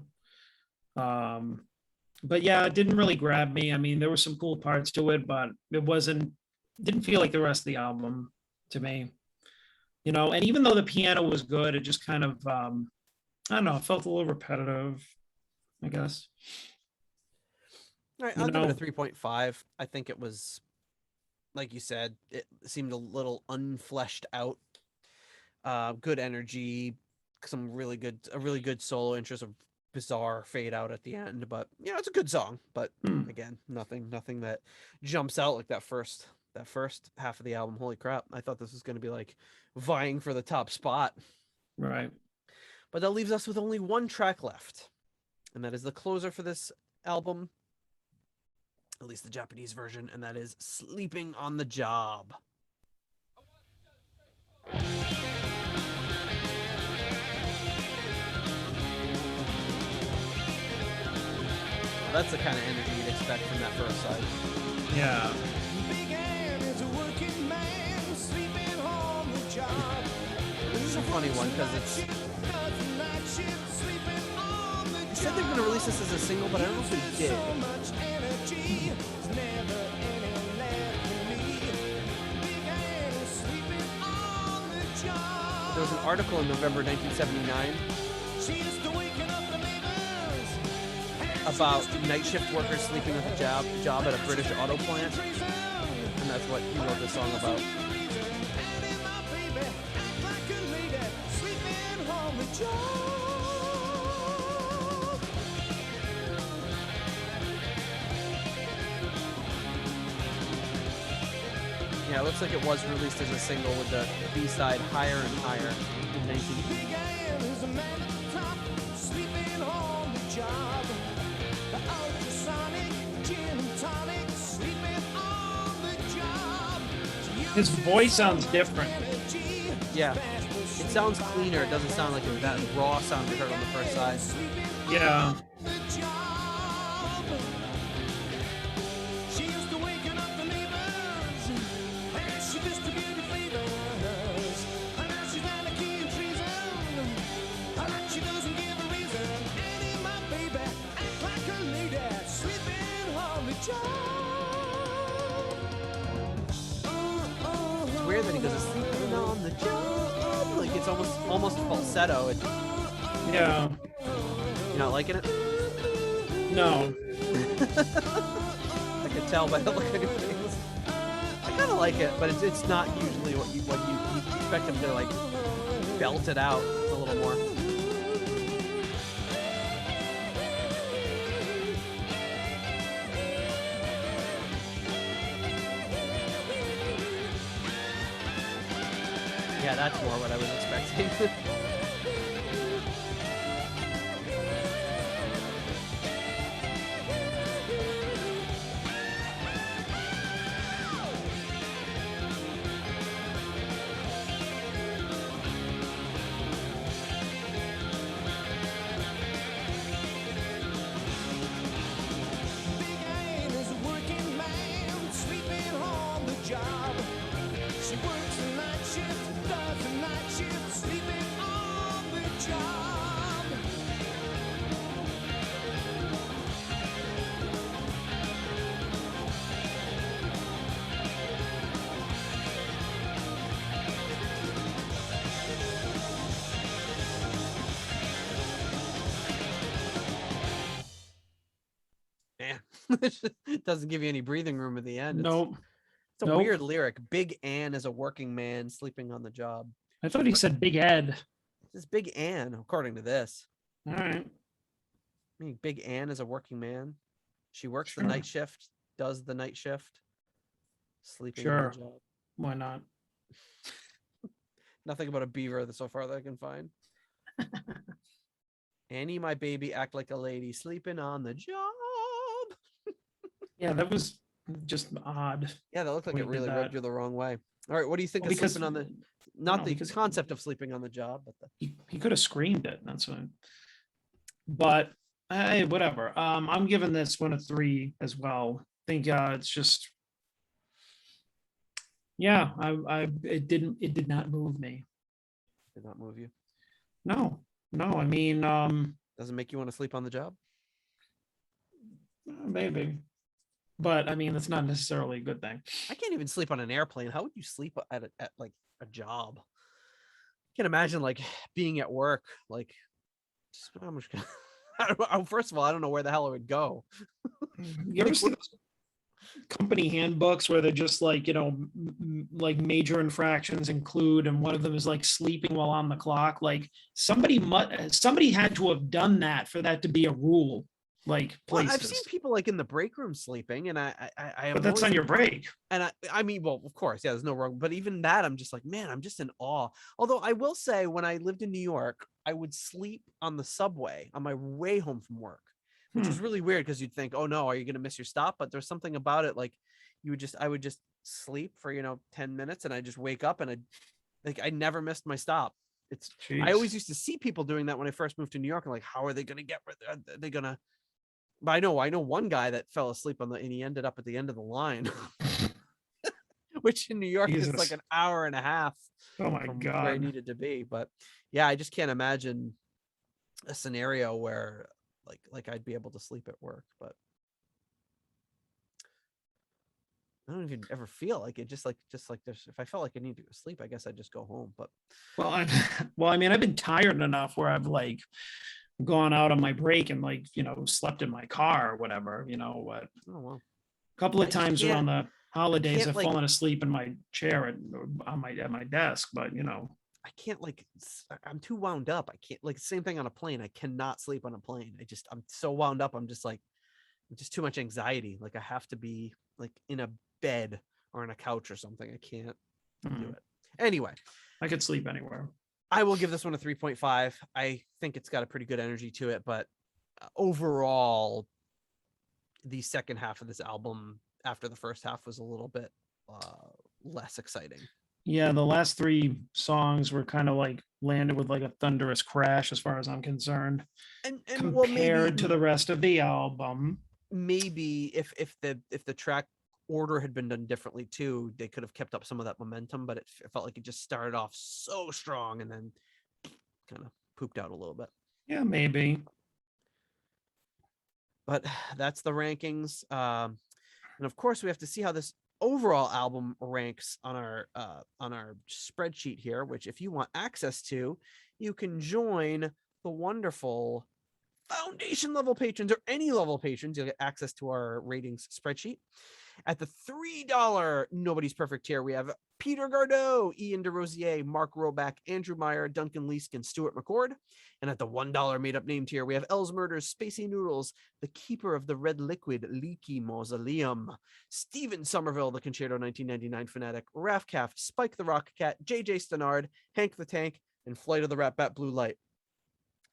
But yeah, it didn't really grab me. I mean, there were some cool parts to it, but didn't feel like the rest of the album to me, you know. And even though the piano was good, it just kind of I don't know, it felt a little repetitive, I guess. All right, You I'll give it a know. 3.5. I think it was, like you said, it seemed a little unfleshed out. Good energy, a really good solo interest, a bizarre fade out at the end, but yeah, it's a good song. But again, nothing that jumps out like that first half of the album. Holy crap! I thought this was going to be like vying for the top spot. Right. But that leaves us with only one track left, and that is the closer for this album, at least the Japanese version, and that is Sleeping on the Job. That's the kind of energy you'd expect from that first side. Yeah. Big Ann is a working man sleeping on the job. This is a funny one because it's. They said they were going to release this as a single, but I don't know if they did. So much energy, there's never any left in me. Big Ann is sleeping on the job. There was an article in November 1979 She's the waking up the neighbors. about night shift workers sleeping at the job at a British auto plant, and that's what he wrote this song about. Yeah, it looks like it was released as a single with the B-side Higher and Higher in 19. His voice sounds different. Yeah, it sounds cleaner. It doesn't sound like that raw sound we heard on the first side. Yeah. She used to waken up the neighbors, and she distributed flavors. And now she's not a key in treason, and she doesn't give a reason. Annie, my baby, act like a lady, sleeping on the job. It's weird that he goes sleeping on the job. Like it's almost falsetto. Yeah. You're not liking it? No. I could tell by the look on your face. I kind of like it, but it's not usually what you expect him to like belt it out a little more. Yeah, that's more what I was expecting. Big Ann is a working man, sleeping on the job. She works the night shift, does the night shift, sleeping on the job. Man, it doesn't give you any breathing room at the end. Nope. It's a Nope. weird lyric. Big Ann is a working man sleeping on the job. I thought he said Big Ed. This is Big Ann, according to this. All right. I mean, Big Ann is a working man. She works Sure. the night shift, does the night shift, sleeping on Sure. the job. Why not? Nothing about a beaver so far that I can find. Annie, my baby, act like a lady, sleeping on the job. Yeah, that was just odd. Yeah, that looked like We it did really that. rubbed you the wrong way. All right, what do you think Well, of because- sleeping on the not no, the because- concept of sleeping on the job, but the He could have screamed it. That's what. But hey, whatever. I'm giving this one a 3 as well. I think it's just. Yeah, it did not move me. did not move you. No, I mean, Doesn't make you want to sleep on the job. maybe, but I mean, that's not necessarily a good thing. I can't even sleep on an airplane. How would you sleep at like a job? I can't imagine like being at work. Like, I'm just gonna, I don't know, first of all, I don't know where the hell it would go. You ever see those company handbooks where they're just like, like major infractions include, and one of them is like sleeping while on the clock. Like somebody had to have done that for that to be a rule. Like Well, places. I've seen people like in the break room sleeping, and I am But that's on always- your break. And I mean, well, of course, yeah, there's no wrong, but even that, I'm just like, man, I'm just in awe. Although I will say, when I lived in New York, I would sleep on the subway on my way home from work, which was really weird because you'd think, oh no, are you going to miss your stop? But there's something about it, like I would just sleep for 10 minutes, and I just wake up, and I never missed my stop. I Jeez. always used to see people doing that when I first moved to New York. I'm like, how are they going to get? Are they going to? But I know one guy that fell asleep and he ended up at the end of the line, which in New York is like Jesus. an hour and a half Oh my from where he God. needed to be. But yeah, I just can't imagine a scenario where like I'd be able to sleep at work. But I don't even ever feel like it. Just like there's, if I felt like I need to go to sleep, I guess I'd just go home. But Well, I mean, I've been tired enough where I've like gone out on my break and like, slept in my car or whatever, what. oh well. A couple of I just times can't- around the holidays, can't, I've like- fallen asleep in my chair at my desk, but I can't I'm too wound up. I can't same thing on a plane. I cannot sleep on a plane. I'm so wound up. I'm just too much anxiety. Like I have to be like in a bed or on a couch or something. I can't do Mhm. it. Anyway, I could sleep anywhere. I will give this one a 3.5. I think it's got a pretty good energy to it, but overall, the second half of this album after the first half was a little bit less exciting. Yeah, the last three songs were kind of like landed with like a thunderous crash, as far as I'm concerned, And well, compared to the rest of the album. maybe if the track order had been done differently too, they could have kept up some of that momentum, but it felt like it just started off so strong and then kind of pooped out a little bit. Yeah, maybe. But that's the rankings. And of course we have to see how this overall album ranks on our spreadsheet here, which if you want access to, you can join the wonderful foundation level patrons or any level patrons. You'll get access to our ratings spreadsheet. At the $3 Nobody's Perfect tier, we have Peter Gardot, Ian DeRosier, Mark Roback, Andrew Meyer, Duncan Leeskin, Stuart McCord. And at the $1 made-up name tier, we have Els Murders, Spacey Noodles, the Keeper of the Red Liquid, Leaky Mausoleum, Steven Somerville, the Concerto 1999 Fanatic, Rafcaf, Spike the Rock Cat, JJ Stenard, Hank the Tank, and Flight of the Rat Bat Blue Light.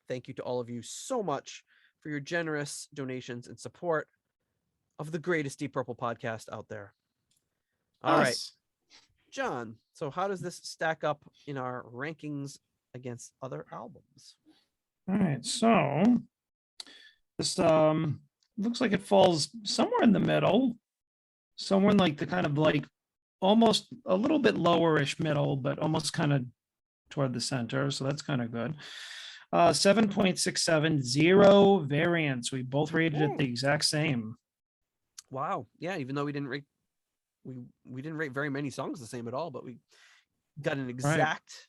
Thank you to all of you so much for your generous donations and support of the greatest Deep Purple podcast out there. All right, John. So how does this stack up in our rankings against other albums? All right, so this looks like it falls somewhere in the middle, somewhere in like the kind of like almost a little bit lowerish middle, but almost kind of toward the center. So that's kind of good. 7.67, 0 variance. We both rated it the exact same. Wow. Yeah, even though we didn't rate very many songs the same at all, but we got an exact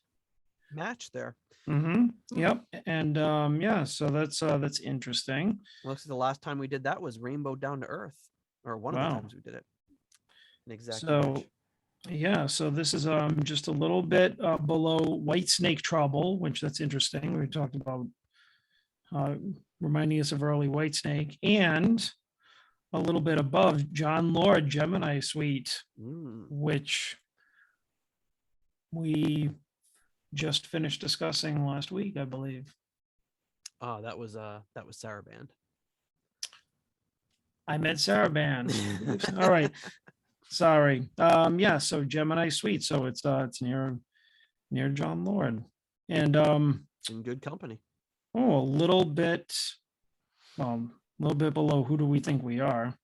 match there. Yep. And yeah, so that's interesting. Looks like the last time we did that was Rainbow Down to Earth, or one of the times we did it. An exact match. Yeah, so this is just a little bit below White Snake Trouble, which that's interesting. We talked about reminding us of early White Snake, and a little bit above John Lord Gemini Suite, which we just finished discussing last week, I believe. Oh, that was Saraband. I meant Saraband. All right. Sorry. Yeah, so Gemini Suite. So it's near John Lord. And in good company. Oh, a little bit below Who Do We Think We Are.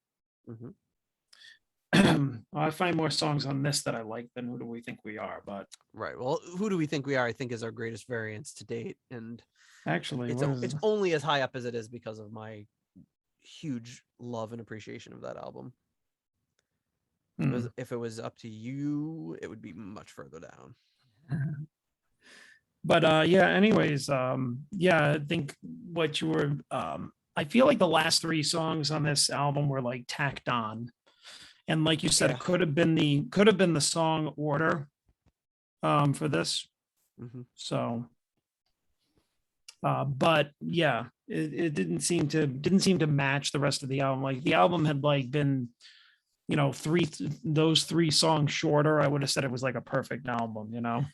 I find more songs on this that I like than Who Do We Think We Are, but right. Well, Who Do We Think We Are, I think, is our greatest variance to date. And actually it's only as high up as it is because of my huge love and appreciation of that album. If it was up to you, it would be much further down. But yeah, anyways, yeah, I think what you were I feel like the last three songs on this album were like tacked on. And like you said, it could have been the song order for this. So but yeah, it didn't seem to match the rest of the album. Like the album had like been, you know, those three songs shorter, I would have said it was like a perfect album, you know?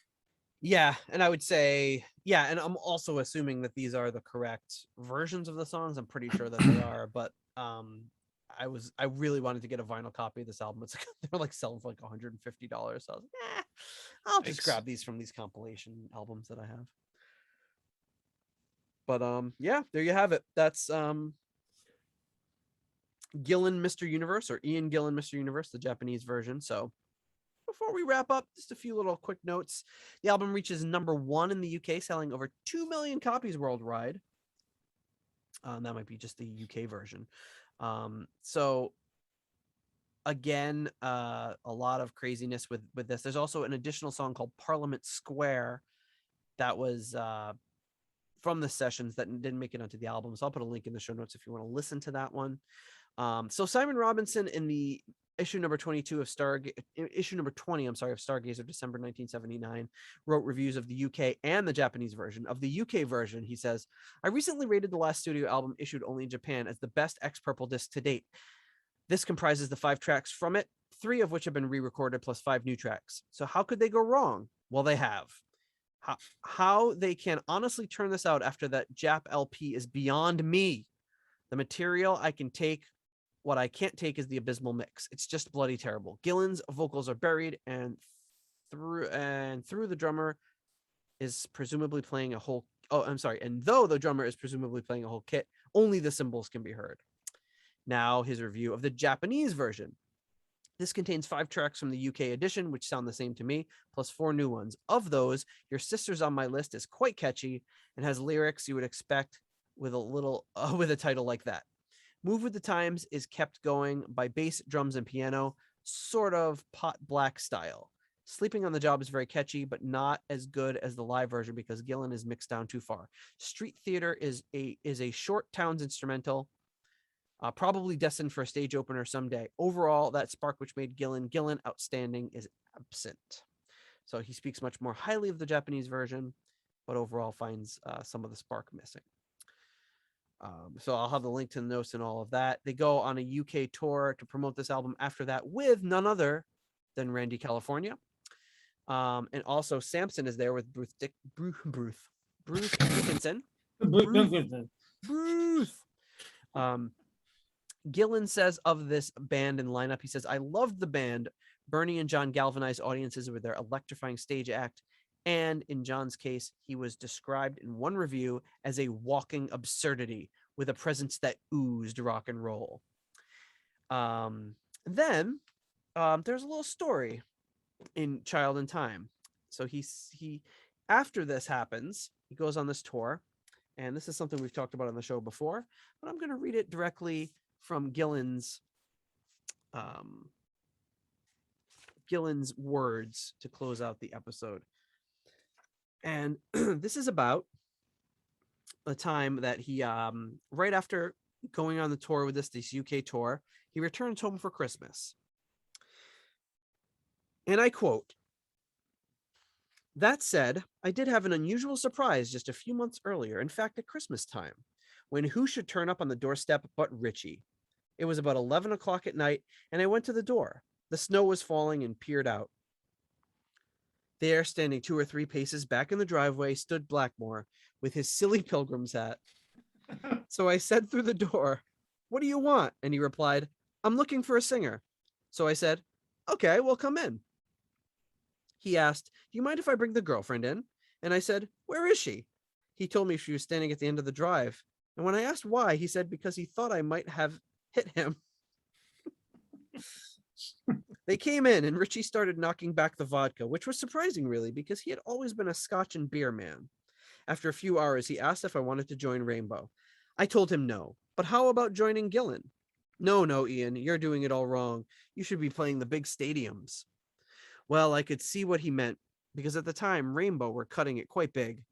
Yeah. And I would say, yeah. And I'm also assuming that these are the correct versions of the songs. I'm pretty sure that they are, but I really wanted to get a vinyl copy of this album. It's like, they're like selling for like $150. So I was like, I'll just grab these from these compilation albums that I have. But yeah, there you have it. That's Gillan Mr. Universe, or Ian Gillan Mr. Universe, the Japanese version. So before we wrap up, just a few little quick notes. The album reaches #1 in the UK, selling over 2 million copies worldwide. That might be just the UK version. So again, a lot of craziness with this. There's also an additional song called Parliament Square that was from the sessions that didn't make it onto the album. So I'll put a link in the show notes if you want to listen to that one. So Simon Robinson in the issue number 20 of Stargazer, December 1979, wrote reviews of the UK and the Japanese version. Of the UK version, he says, I recently rated the last studio album issued only in Japan as the best ex-Purple disc to date. This comprises the 5 tracks from it, 3 of which have been re-recorded plus 5 new tracks. So how could they go wrong? Well, they have. How they can honestly turn this out after that Jap LP is beyond me. The material I can take What I can't take is the abysmal mix. It's just bloody terrible. Gillan's vocals are buried, and through the drummer is presumably playing a whole. Oh, I'm sorry. And though the drummer is presumably playing a whole kit, only the cymbals can be heard. Now his review of the Japanese version. This contains 5 tracks from the UK edition, which sound the same to me, plus 4 new ones. Of those, Your Sister's on My List is quite catchy and has lyrics you would expect with a title like that. Move with the Times is kept going by bass, drums, and piano, sort of pot black style. Sleeping on the Job is very catchy, but not as good as the live version because Gillan is mixed down too far. Street Theater is a short Towns instrumental, probably destined for a stage opener someday. Overall, that spark which made Gillan outstanding is absent. So he speaks much more highly of the Japanese version, but overall finds some of the spark missing. So I'll have the link to the notes and all of that. They go on a UK tour to promote this album after that with none other than Randy California. And also Samson is there with Bruce Dickinson. Bruce. Gillan says of this band and lineup, he says, I loved the band. Bernie and John galvanized audiences with their electrifying stage act. And in John's case, he was described in one review as a walking absurdity with a presence that oozed rock and roll. Then there's a little story in Child in Time. So he after this happens, he goes on this tour, and this is something we've talked about on the show before, but I'm going to read it directly from Gillan's words to close out the episode. And this is about a time that he, right after going on the tour with this UK tour, he returns home for Christmas. And I quote, that said, I did have an unusual surprise just a few months earlier, in fact, at Christmas time, when who should turn up on the doorstep but Ritchie. It was about 11 o'clock at night, and I went to the door. The snow was falling and peered out. There, standing 2 or 3 paces back in the driveway, stood Blackmore with his silly pilgrim's hat. So I said through the door, what do you want? And he replied, I'm looking for a singer. So I said, okay, well, come in. He asked, do you mind if I bring the girlfriend in? And I said, where is she? He told me she was standing at the end of the drive. And when I asked why, he said because he thought I might have hit him. They came in and Ritchie started knocking back the vodka, which was surprising, really, because he had always been a scotch and beer man. After a few hours, he asked if I wanted to join Rainbow. I told him no, but how about joining Gillan? No, Ian, you're doing it all wrong. You should be playing the big stadiums. Well, I could see what he meant, because at the time, Rainbow were cutting it quite big,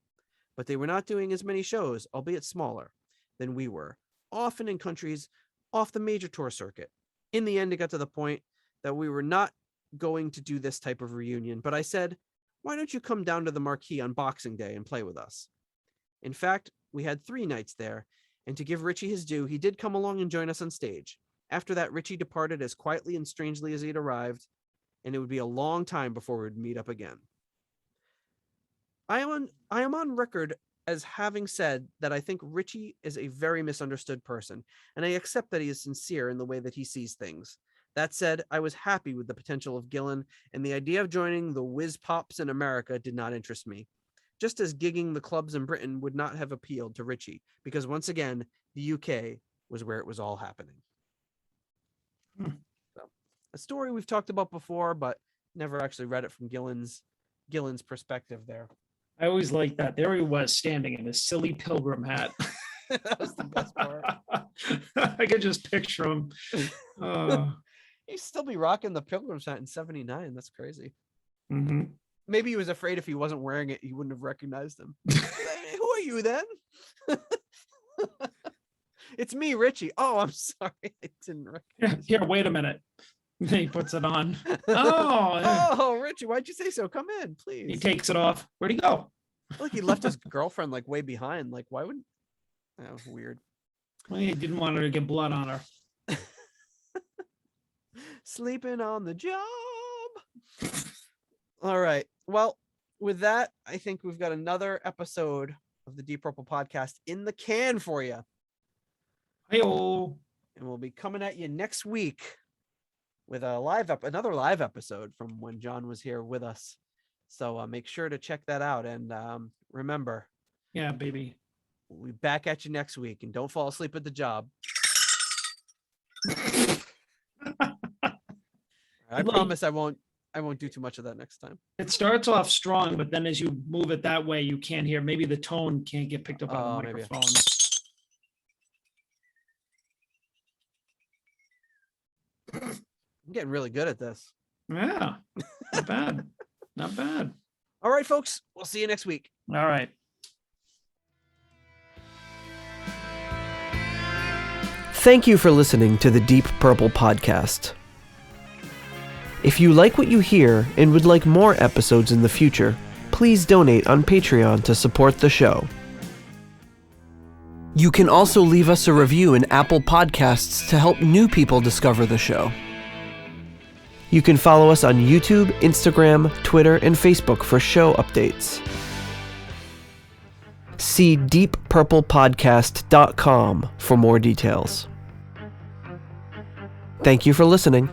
but they were not doing as many shows, albeit smaller, than we were, often in countries off the major tour circuit. In the end, it got to the point that we were not going to do this type of reunion, but I said, why don't you come down to the Marquee on Boxing Day and play with us? In fact, we had 3 nights there, and to give Ritchie his due, he did come along and join us on stage. After that, Ritchie departed as quietly and strangely as he had arrived, and it would be a long time before we would meet up again. I am on record as having said that I think Ritchie is a very misunderstood person, and I accept that he is sincere in the way that he sees things. That said, I was happy with the potential of Gillan, and the idea of joining the whiz pops in America did not interest me, just as gigging the clubs in Britain would not have appealed to Ritchie, because once again, the UK was where it was all happening. So, a story we've talked about before, but never actually read it from Gillan's perspective there. I always liked that. There he was standing in his silly pilgrim hat. That was the best part. I could just picture him. He'd still be rocking the pilgrim's hat in 79. That's crazy. Mm-hmm. Maybe he was afraid if he wasn't wearing it, he wouldn't have recognized him. Hey, who are you then? It's me, Ritchie. Oh, I'm sorry. I didn't recognize Here, wait a minute. He puts it on. Oh, Ritchie, why'd you say so? Come in, please. he takes it off. Where'd he go? Like he left his girlfriend like way behind. Like, why would oh, weird. Well, he didn't want her to get blood on her. Sleeping on the job. All right. Well, with that, I think we've got another episode of the Deep Purple podcast in the can for you. Hey-oh. and we'll be coming at you next week with a another live episode from when John was here with us. So make sure to check that out. And remember, Yeah, baby. we'll be back at you next week, and don't fall asleep at the job. I promise I won't do too much of that next time. It starts off strong, but then as you move it that way, you can't hear. Maybe the tone can't get picked up on the Maybe. microphone. I'm getting really good at this. Yeah, not bad. Not bad. All right, folks. We'll see you next week. All right. Thank you for listening to the Deep Purple Podcast. If you like what you hear and would like more episodes in the future, please donate on Patreon to support the show. You can also leave us a review in Apple Podcasts to help new people discover the show. You can follow us on YouTube, Instagram, Twitter, and Facebook for show updates. See deeppurplepodcast.com for more details. Thank you for listening.